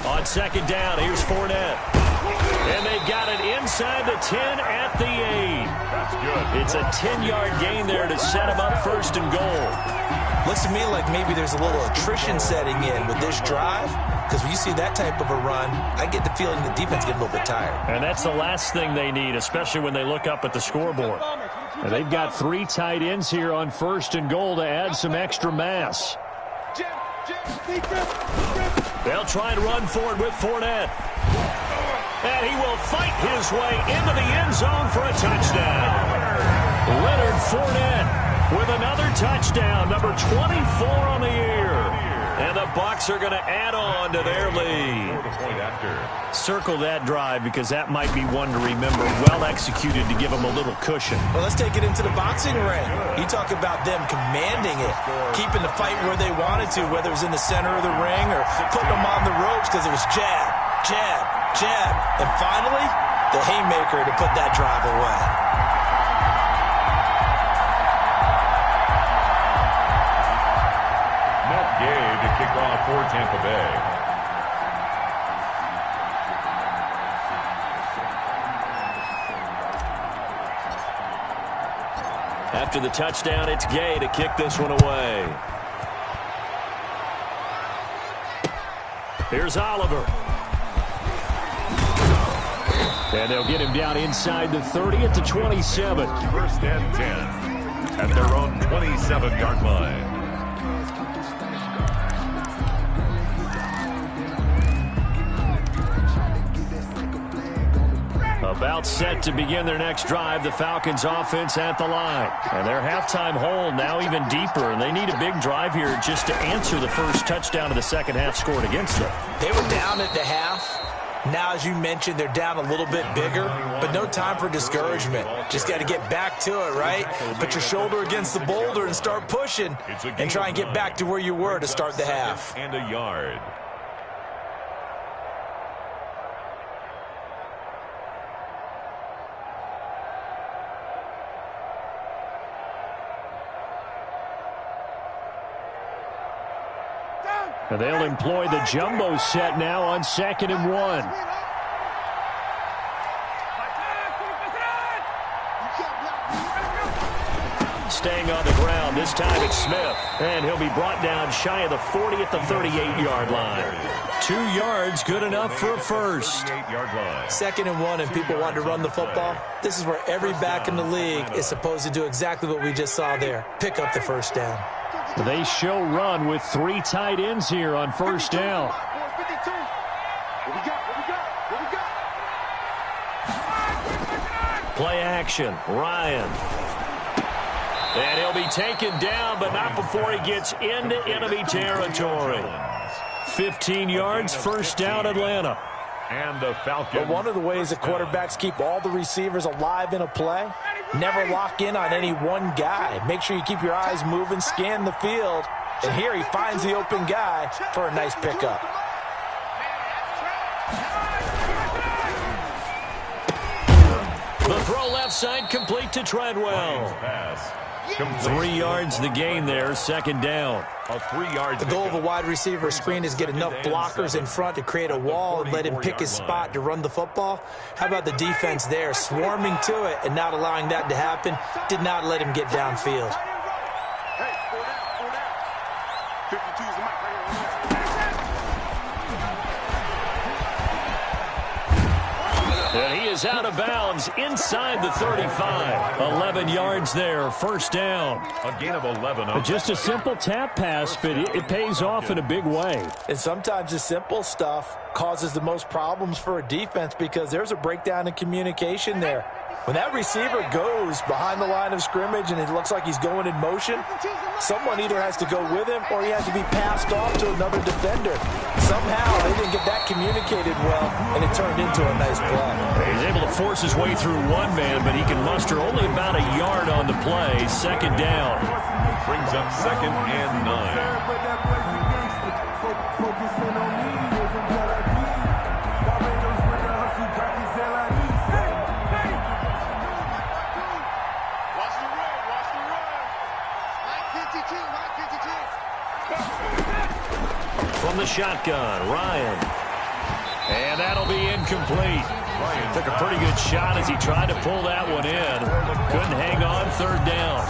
On second down, here's Fournette. And they've got it inside the 10 at the 8. That's good. It's a 10-yard gain there to set them up first and goal. Looks to me like maybe there's a little attrition setting in with this drive, because when you see that type of a run, I get the feeling the defense getting a little bit tired. And that's the last thing they need, especially when they look up at the scoreboard. And they've got 3 tight ends here on first and goal to add some extra mass. They'll try and run forward with Fournette. And he will fight his way into the end zone for a touchdown. Leonard Fournette with another touchdown, number 24 on the year. And the Bucs are going to add on to their lead. Circle that drive because that might be one to remember. Well executed to give them a little cushion. Well, let's take it into the boxing ring. You talk about them commanding it, keeping the fight where they wanted to, whether it was in the center of the ring or putting them on the ropes because it was jab, jab, jab. And finally, the haymaker to put that drive away. To kick off for Tampa Bay. After the touchdown, it's Gay to kick this one away. Here's Oliver. And they'll get him down inside the 30 at the 27. First and 10 at their own 27-yard line. About set to begin their next drive, the Falcons offense at the line. And their halftime hole now even deeper, and they need a big drive here just to answer the first touchdown of the second half scored against them. They were down at the half. Now, as you mentioned, they're down a little bit bigger, but no time for discouragement. Just got to get back to it, right? Put your shoulder against the boulder and start pushing and try and get back to where you were to start the half. And a yard. And they'll employ the jumbo set now on 2nd and 1. Staying on the ground, this time it's Smith. And he'll be brought down shy of the 40 at the 38-yard line. 2 yards, good enough for a first. 38-yard line. 2nd and 1 and people want to run the football. This is where every back in the league is supposed to do exactly what we just saw there. Pick up the first down. They show run with 3 tight ends here on first down. Play action, Ryan. And he'll be taken down, but not before he gets into enemy territory. 15 yards, first down, Atlanta. And the Falcons. But one of the ways the quarterbacks keep all the receivers alive in a play, never lock in on any one guy. Make sure you keep your eyes moving, scan the field. And here he finds the open guy for a nice pickup. The throw left side complete to Treadwell. 3 yards the gain there, 2nd down. A 3-yard. The goal of a wide receiver screen is get enough blockers in front to create a wall and let him pick his spot to run the football. How about the defense there, swarming to it and not allowing that to happen? Did not let him get downfield. And he is out of bounds inside the 35. 11 yards there, first down. A gain of 11. Just a simple tap pass, but it pays off in a big way. And sometimes the simple stuff causes the most problems for a defense because there's a breakdown in communication there. When that receiver goes behind the line of scrimmage and it looks like he's going in motion, someone either has to go with him or he has to be passed off to another defender. Somehow they didn't get that communicated well, and it turned into a nice play. He's able to force his way through one man, but he can muster only about a yard on the play. Second down. Brings up 2nd and 9. From the shotgun, Ryan. And that'll be incomplete. Ryan took a pretty good shot as he tried to pull that one in. Couldn't hang on. 3rd down.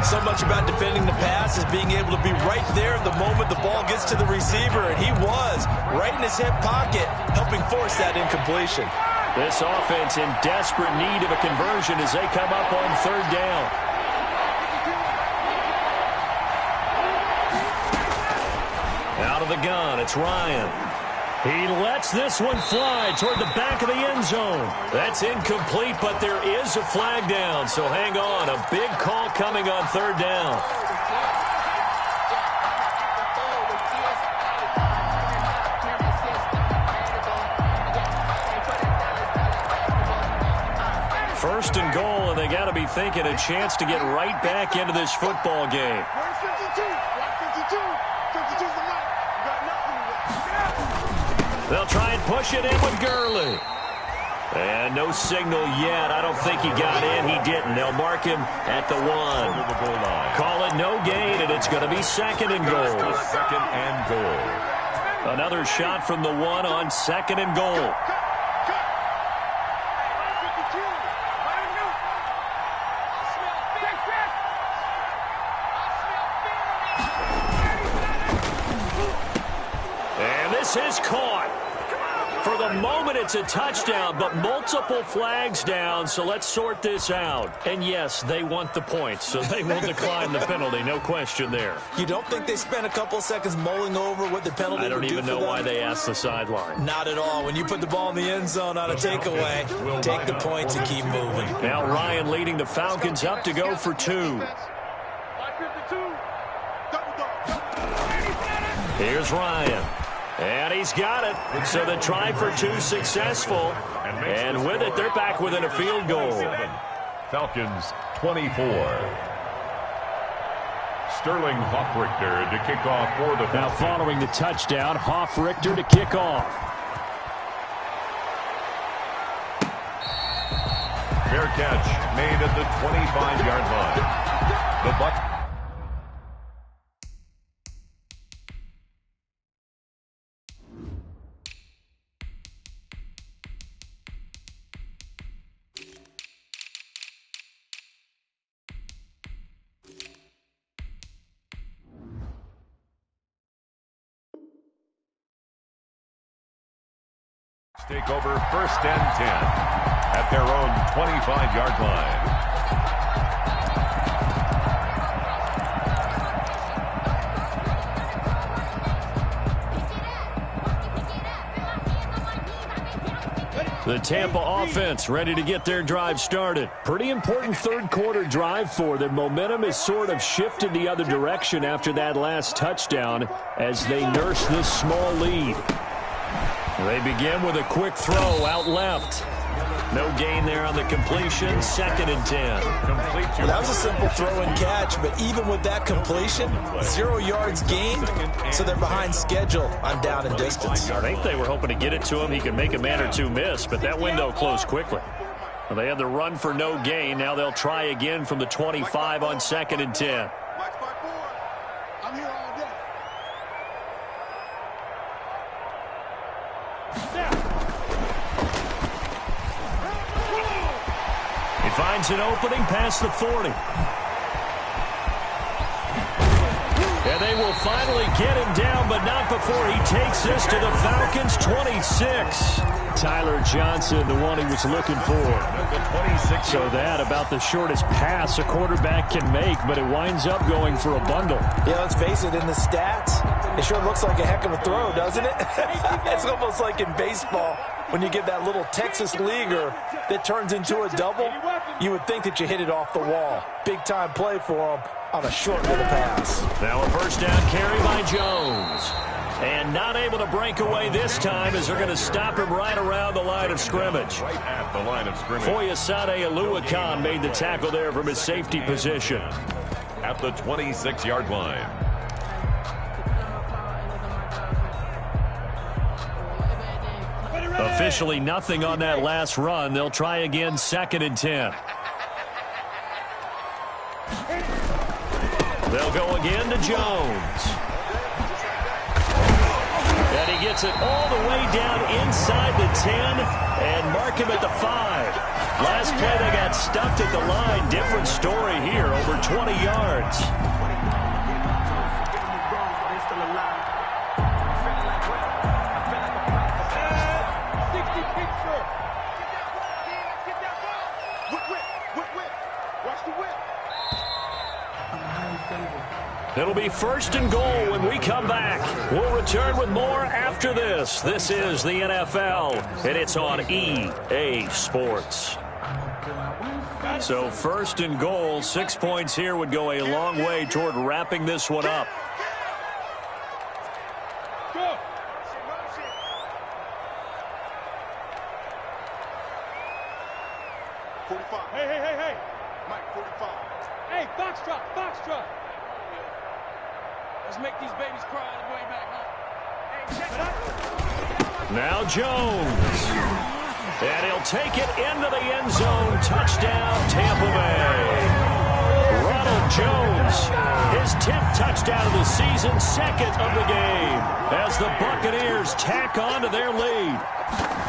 So much about defending the pass is being able to be right there the moment the ball gets to the receiver, and he was right in his hip pocket, helping force that incompletion. This offense in desperate need of a conversion as they come up on 3rd down. Out of the gun, it's Ryan. He lets this one fly toward the back of the end zone. That's incomplete, but there is a flag down, so hang on. A big call coming on 3rd down. First and goal, and they got to be thinking a chance to get right back into this football game. They'll try and push it in with Gurley. And no signal yet. I don't think he got in. He didn't. They'll mark him at the 1. Call it no gain, and it's going to be 2nd and goal. 2nd and goal. Another shot from the 1 on 2nd and goal. And this is caught. For the moment, it's a touchdown, but multiple flags down, so let's sort this out. And yes, they want the points, so they will decline the penalty, no question there. You don't think they spent a couple seconds mulling over what the penalty would do for them? I don't even know why they asked the sideline. Not at all. When you put the ball in the end zone on a takeaway, take the points and keep moving. Now Ryan leading the Falcons up to go for 2. Here's Ryan. And he's got it. So the try for 2 successful. And with it, they're back within a field goal. Falcons 24. Sterling Hoffrichter to kick off for the Falcons. Now following the touchdown, Hoffrichter to kick off. Fair catch made at the 25-yard line. The Buccaneers. Take over 1st and 10 at their own 25-yard line. The Tampa offense ready to get their drive started. Pretty important 3rd quarter drive for them. Momentum has sort of shifted the other direction after that last touchdown as they nurse this small lead. They begin with a quick throw out left. No gain there on the completion. 2nd and 10. Well, that was a simple throw and catch, but even with that completion, 0 yards gained, so they're behind schedule on down and distance. I think they were hoping to get it to him. He could make a man or 2 miss, but that window closed quickly. Well, they had the run for no gain. Now they'll try again from the 25 on 2nd and 10. I'm here all day. He finds an opening past the 40. And they will finally get him down, but not before he takes this to the Falcons' 26. Tyler Johnson, the one he was looking for. So that about the shortest pass a quarterback can make, but it winds up going for a bundle. Yeah, let's face it, in the stats, it sure looks like a heck of a throw, doesn't it? It's almost like in baseball when you get that little Texas leaguer that turns into a double. You would think that you hit it off the wall. Big-time play for him on a short little pass. Now a first down carry by Jones. And not able to break away this time as they're going to stop him right around the line of scrimmage. Right at the line of scrimmage. Foyesade Aluakan made the tackle there from his safety position. At the 26-yard line. Officially nothing on that last run. They'll try again, 2nd and 10. They'll go again to Jones. And he gets it all the way down inside the 10 and mark him at the 5. Last play they got stuffed at the line. Different story here, over 20 yards. It'll be 1st and goal when we come back. We'll return with more after this. This is the NFL, and it's on EA Sports. So 1st and goal, 6 points here would go a long way toward wrapping this one up. Go. 45. Hey. Mike, 45. Hey, Foxtrot. Let's make these babies cry on the way back home. Now Jones. And he'll take it into the end zone. Touchdown, Tampa Bay. Ronald Jones, his 10th touchdown of the season, 2nd of the game, as the Buccaneers tack on to their lead.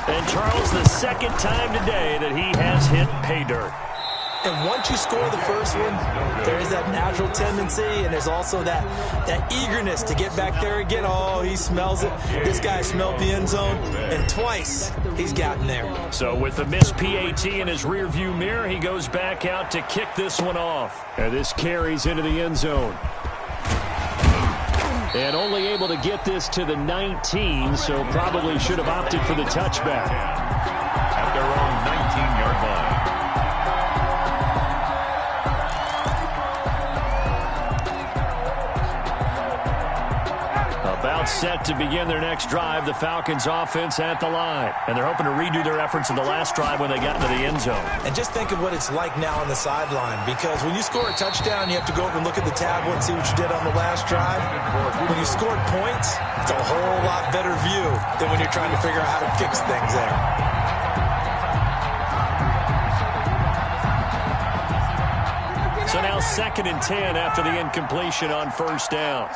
And Charles, the 2nd time today that he has hit pay dirt. And once you score the first one, there is that natural tendency, and there's also that eagerness to get back there again. Oh, he smells it. This guy smelled the end zone, and twice he's gotten there. So with the missed PAT in his rearview mirror, he goes back out to kick this one off. And this carries into the end zone. And only able to get this to the 19, so probably should have opted for the touchback. At their own 19-yard line. About set to begin their next drive, the Falcons offense at the line. And they're hoping to redo their efforts in the last drive when they got into the end zone. And just think of what it's like now on the sideline, because when you score a touchdown, you have to go over and look at the tablet and see what you did on the last drive. When you scored points, it's a whole lot better view than when you're trying to figure out how to fix things there. So now 2nd and 10 after the incompletion on 1st down.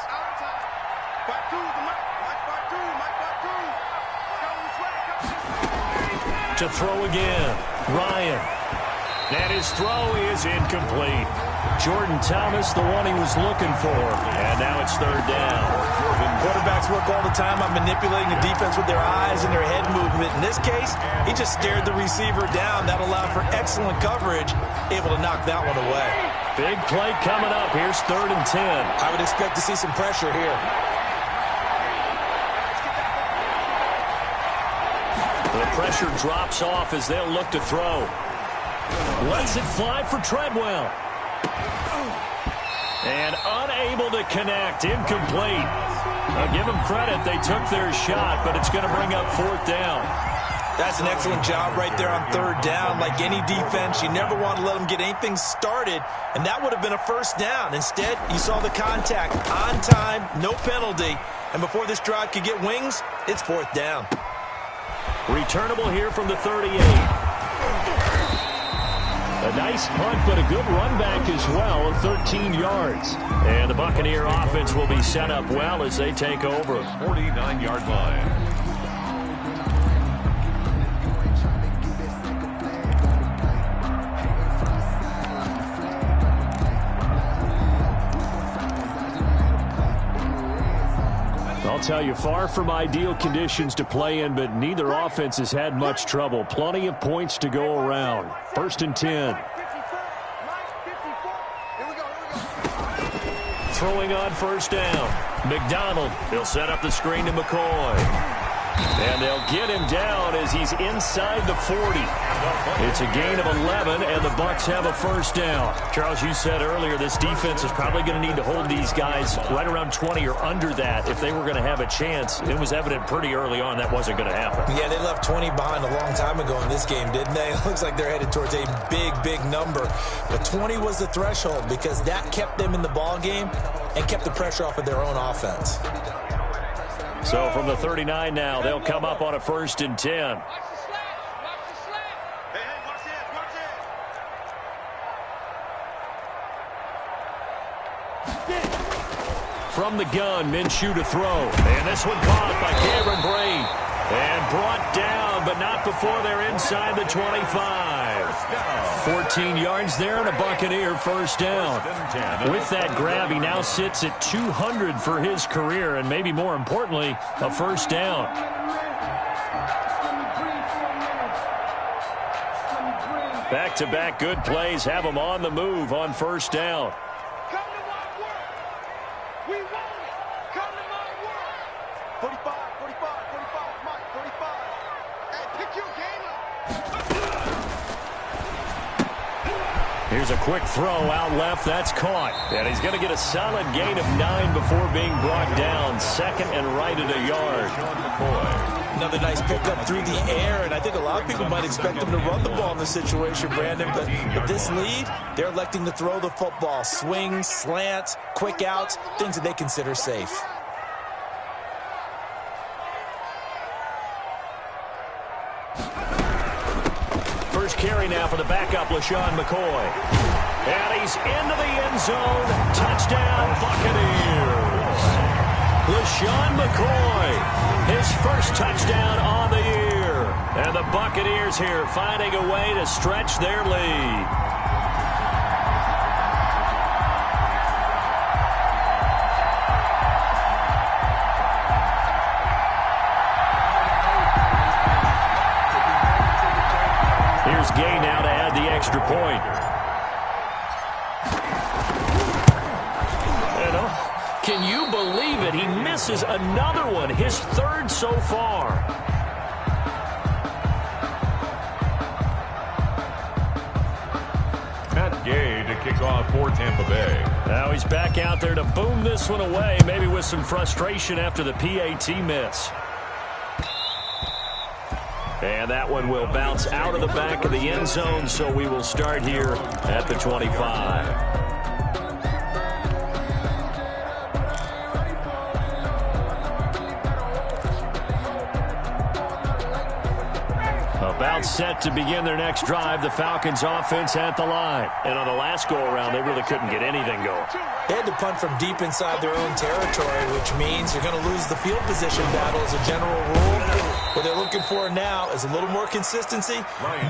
To throw again, Ryan. And his throw is incomplete. Jordan Thomas, the one he was looking for. And now it's 3rd down. Quarterbacks work all the time on manipulating the defense with their eyes and their head movement. In this case, he just stared the receiver down. That allowed for excellent coverage, able to knock that one away. Big play coming up. Here's 3rd and 10. I would expect to see some pressure here. The pressure drops off as they'll look to throw. Lets it fly for Treadwell. And unable to connect. Incomplete. I'll give them credit. They took their shot, but it's going to bring up 4th down. That's an excellent job right there on 3rd down. Like any defense, you never want to let them get anything started, and that would have been a 1st down. Instead, you saw the contact on time, no penalty, and before this drive could get wings, it's 4th down. Returnable here from the 38. A nice punt, but a good run back as well of 13 yards. And the Buccaneer offense will be set up well as they take over. 49-yard line. I'll tell you, far from ideal conditions to play in, but neither offense has had much trouble. Plenty of points to go around. 1st and 10. Throwing on 1st down. McDonald, he'll set up the screen to McCoy. And they'll get him down as he's inside the 40. It's a gain of 11, and the Bucs have a 1st down. Charles, you said earlier this defense is probably going to need to hold these guys right around 20 or under that if they were going to have a chance. It was evident pretty early on that wasn't going to happen. Yeah, they left 20 behind a long time ago in this game, didn't they? It looks like they're headed towards a big number. But 20 was the threshold because that kept them in the ball game and kept the pressure off of their own offense. So from the 39 now, they'll come up on a 1st and 10. From the gun, Minshew to throw. And this one caught by Cameron Brate. And brought down, but not before they're inside the 25. 14 yards there and a Buccaneer 1st down. With that grab, he now sits at 200 for his career, and maybe more importantly, a 1st down. Back-to-back good plays have him on the move on 1st down. Come to my work. We want it. Come to my work. 45, 45, Mike, 45. Hey, pick your game up. Here's a quick throw out left. That's caught. And he's going to get a solid gain of 9 before being brought down. 2nd and right at a yard. Another nice pickup through the air, and I think a lot of people might expect them to run the ball in this situation, Brandon. But with this lead, they're electing to throw the football. Swings, slants, quick outs, things that they consider safe. First carry now for the backup, LaShawn McCoy. And he's into the end zone. Touchdown, Buccaneers. LaShawn McCoy, his 1st touchdown on the year. And the Buccaneers here finding a way to stretch their lead. Here's Gay now to add the extra point. Can you believe it? He misses another one, his 3rd so far. Matt Gay to kick off for Tampa Bay. Now he's back out there to boom this one away, maybe with some frustration after the PAT miss. And that one will bounce out of the back of the end zone, so we will start here at the 25. About set to begin their next drive, the Falcons offense at the line. And on the last go-around, they really couldn't get anything going. They had to punt from deep inside their own territory, which means they're going to lose the field position battle as a general rule. What they're looking for now is a little more consistency,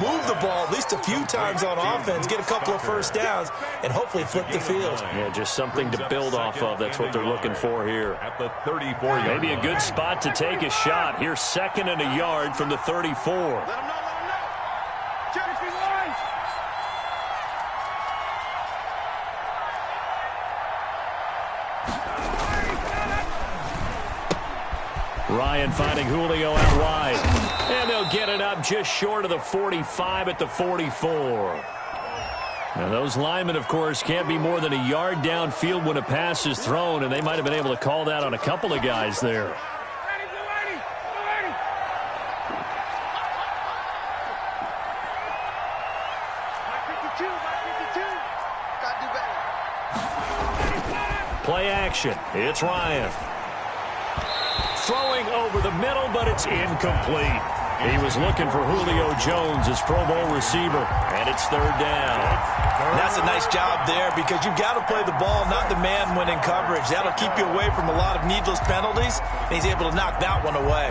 move the ball at least a few times on offense, get a couple of 1st downs, and hopefully flip the field. Yeah, just something to build off of. That's what they're looking for here. At the 34-yard line. Maybe a good spot to take a shot. Here's 2nd and a yard from the 34. Ryan finding Julio out wide. And they'll get it up just short of the 45 at the 44. Now those linemen, of course, can't be more than a yard downfield when a pass is thrown, and they might have been able to call that on a couple of guys there. Play action. It's Ryan. Throwing over the middle, but it's incomplete. He was looking for Julio Jones, his Pro Bowl receiver, and it's 3rd down. That's a nice job there because you've got to play the ball, not the man when in coverage. That'll keep you away from a lot of needless penalties, and he's able to knock that one away.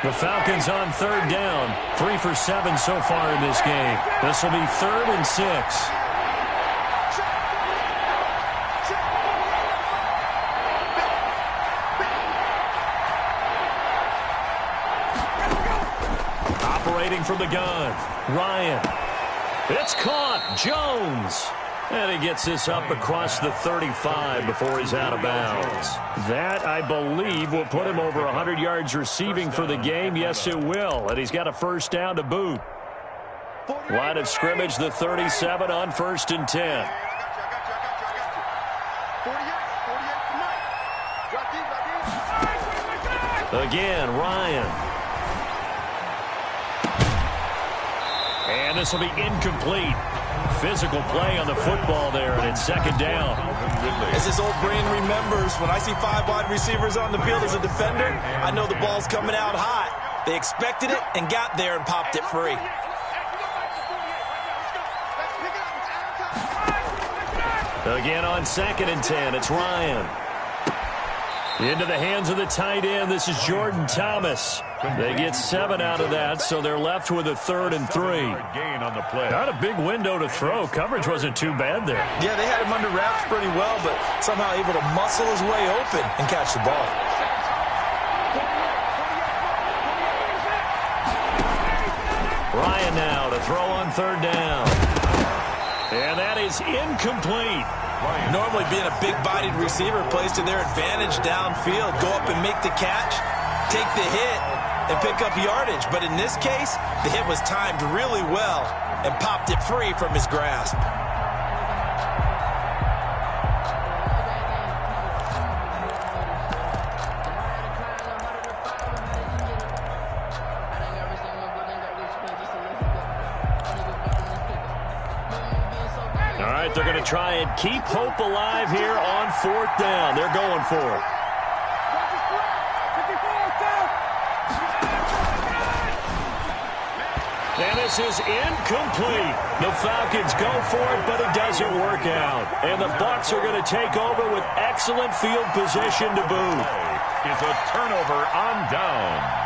The Falcons on third down. 3 for 7 so far in this game. This will be 3rd and 6. Operating from the gun. Ryan. It's caught. Jones. And he gets this up across the 35 before he's out of bounds. That, I believe, will put him over 100 yards receiving for the game. Yes, it will. And he's got a first down to boot. Line of scrimmage, the 37 on 1st and 10. Again, Ryan. And this will be incomplete. Physical play on the football there, and it's 2nd down. As his old brain remembers, when I see 5 wide receivers on the field as a defender, I know the ball's coming out hot. They expected it and got there and popped it free. Again on 2nd and 10, it's Ryan. Into the hands of the tight end. This is Jordan Thomas. They get 7 out of that, so they're left with a 3rd and 3. Not a big window to throw. Coverage wasn't too bad there. Yeah, they had him under wraps pretty well, but somehow able to muscle his way open and catch the ball. Ryan now to throw on 3rd down. And that is incomplete. Normally being a big-bodied receiver plays to their advantage downfield. Go up and make the catch, take the hit, and pick up yardage. But in this case, the hit was timed really well and popped it free from his grasp. They're going to try and keep hope alive here on 4th down. They're going for it. And this is incomplete. The Falcons go for it, but it doesn't work out. And the Bucs are going to take over with excellent field position to boot. It's a turnover on downs.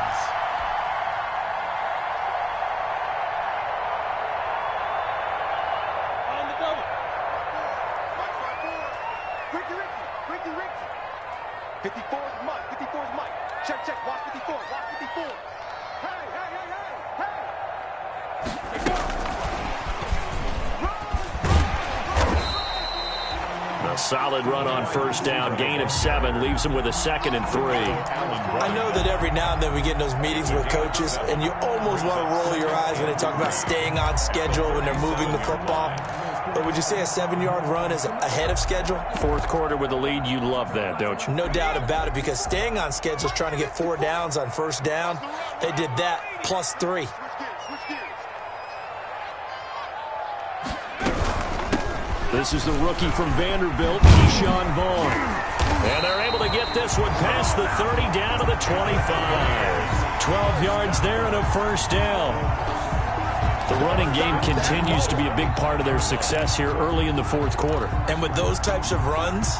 Solid run on 1st down. Gain of 7 leaves him with a 2nd and 3. I know that every now and then we get in those meetings with coaches, and you almost want to roll your eyes when they talk about staying on schedule when they're moving the football. But would you say a 7-yard run is ahead of schedule? 4th quarter with the lead, you love that, don't you? No doubt about it, because staying on schedule is trying to get 4 downs on 1st down. They did that plus 3. This is the rookie from Vanderbilt, Keyshawn Vaughn. And they're able to get this one past the 30 down to the 25. 12 yards there and a 1st down. The running game continues to be a big part of their success here early in the 4th quarter. And with those types of runs,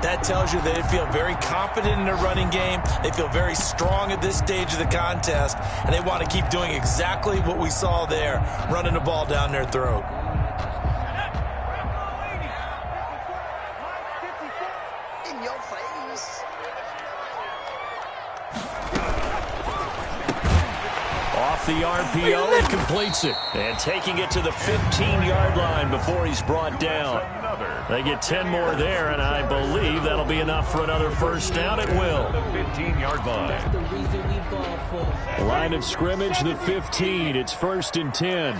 that tells you they feel very confident in their running game. They feel very strong at this stage of the contest, and they want to keep doing exactly what we saw there, running the ball down their throat. The RPO, he completes it. And taking it to the 15-yard line before he's brought down. They get 10 more there, and I believe that'll be enough for another 1st down. It will. The 15-yard line. Line of scrimmage, the 15. It's 1st and 10.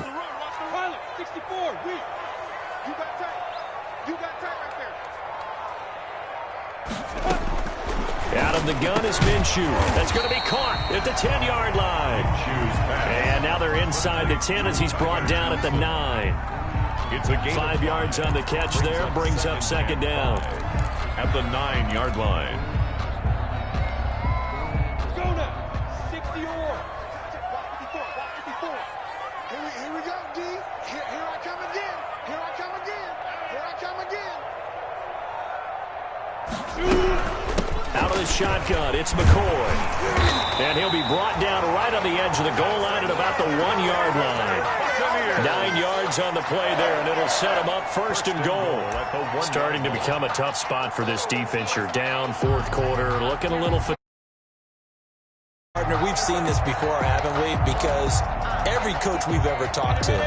Out of the gun is Minshew. That's going to be caught at the 10-yard line. And now they're inside the 10 as he's brought down at the 9. It's a gain 5 yards on the catch there, brings up 2nd down. At the 9-yard line. Go now. 60 or. Here we go, D. Here I come again. Here I come again. Here I come again. Out of the shotgun. It's McCoy. And he'll be brought down right on the edge of the goal line at about the 1-yard line. 9 yards on the play there, and it'll set him up first and goal. Starting to become a tough spot for this defense. You're down fourth quarter, looking a little... Partner, we've seen this before, haven't we? Because every coach we've ever talked to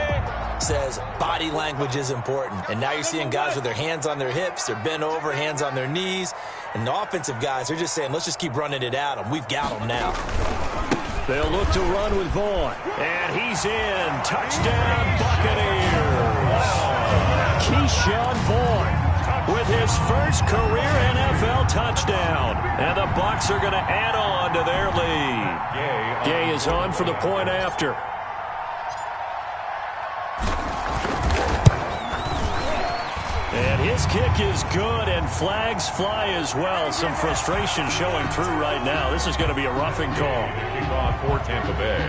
says body language is important. And now you're seeing guys with their hands on their hips, they're bent over, hands on their knees. And the offensive guys are just saying, let's just keep running it at them. We've got them now. They'll look to run with Vaughn. And he's in. Touchdown, Buccaneers. Keyshawn Vaughn with his first career NFL touchdown. And the Bucs are going to add on to their lead. Gay is on for the point after. And his kick is good, and flags fly as well. Some frustration showing through right now. This is going to be a roughing call. Kickoff for Tampa Bay.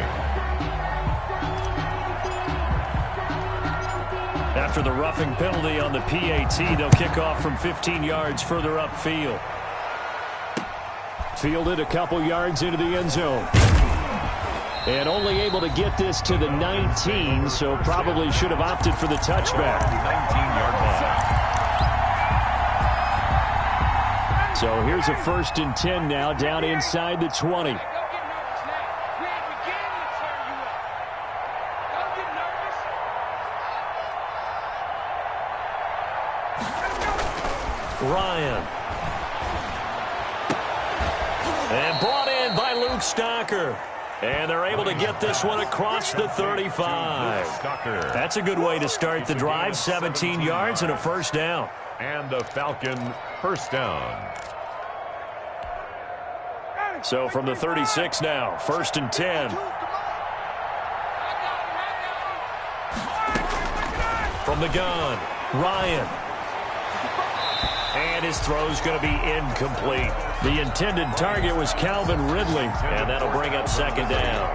After the roughing penalty on the PAT, they'll kick off from 15 yards further upfield. Fielded a couple yards into the end zone. And only able to get this to the 19, so probably should have opted for the touchback. 19-yard line. So here's a 1st and 10 now, down inside the 20. Ryan. And brought in by Luke Stocker. And they're able to get this one across the 35. That's a good way to start the drive. 17 yards and a first down. And the Falcon first down. So from the 36 now, 1st and 10. From the gun, Ryan. And his throw's going to be incomplete. The intended target was Calvin Ridley, and that'll bring up 2nd down.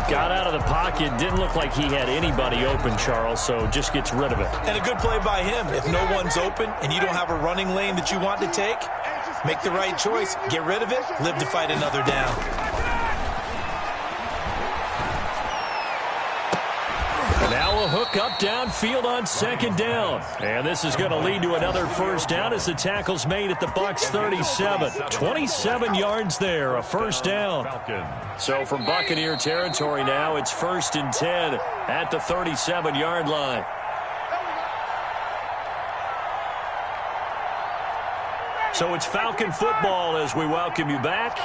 Got out of the pocket, didn't look like he had anybody open, Charles, so just gets rid of it. And a good play by him. If no one's open and you don't have a running lane that you want to take, make the right choice. Get rid of it. Live to fight another down. Now a hook up downfield on 2nd down. And this is going to lead to another first down as the tackle's made at the Bucs 37. 27 yards there, a first down. So from Buccaneer territory now, it's 1st and 10 at the 37-yard line. So it's Falcon football as we welcome you back.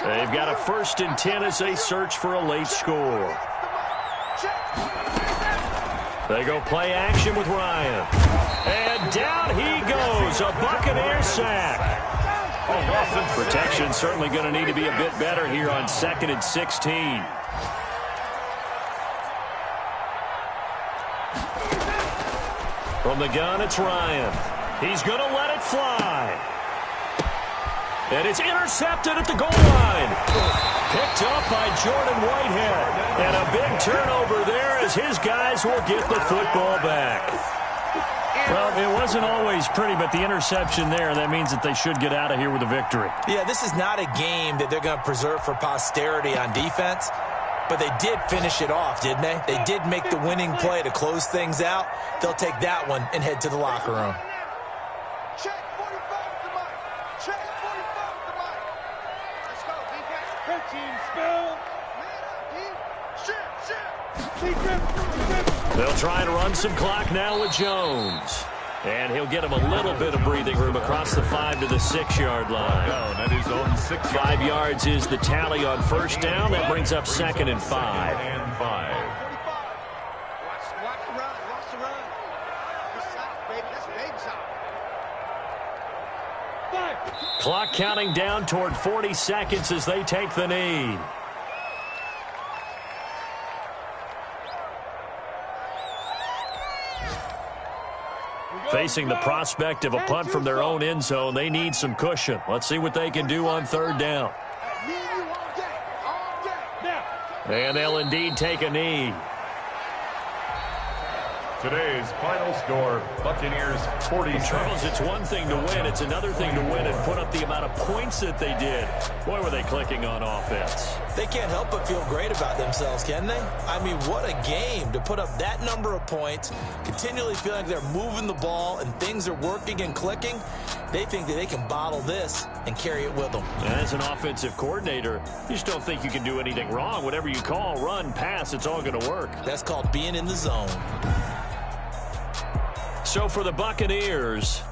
They've got a 1st and 10 as they search for a late score. They go play action with Ryan. And down he goes. A Buccaneer sack. Protection certainly going to need to be a bit better here on 2nd and 16. From the gun, it's Ryan. He's going to let it fly. And it's intercepted at the goal line. Picked up by Jordan Whitehead. And a big turnover there as his guys will get the football back. Well, it wasn't always pretty, but the interception there, that means that they should get out of here with a victory. Yeah, this is not a game that they're going to preserve for posterity on defense, but they did finish it off, didn't they? They did make the winning play to close things out. They'll take that one and head to the locker room. Check 45 to Mike. Check 45 to Mike. Let's go, defense. 15, spill. They'll try and run some clock now with Jones. And he'll get him a little bit of breathing room across the 5 to the 6-yard line. At his own 6 5 yards is the tally on first down. That brings up 2nd and 5. Watch the run. Watch the run. That's south, baby. That's big south. Clock counting down toward 40 seconds as they take the knee. Facing the prospect of a punt from their own end zone, they need some cushion. Let's see what they can do on 3rd down. And they'll indeed take a knee. Today's final score, Buccaneers 46. Troubles, it's one thing to win. It's another thing to win and put up the amount of points that they did. Boy, were they clicking on offense. They can't help but feel great about themselves, can they? I mean, what a game to put up that number of points, continually feeling like they're moving the ball and things are working and clicking. They think that they can bottle this and carry it with them. As an offensive coordinator, you just don't think you can do anything wrong. Whatever you call, run, pass, it's all going to work. That's called being in the zone. So for the Buccaneers,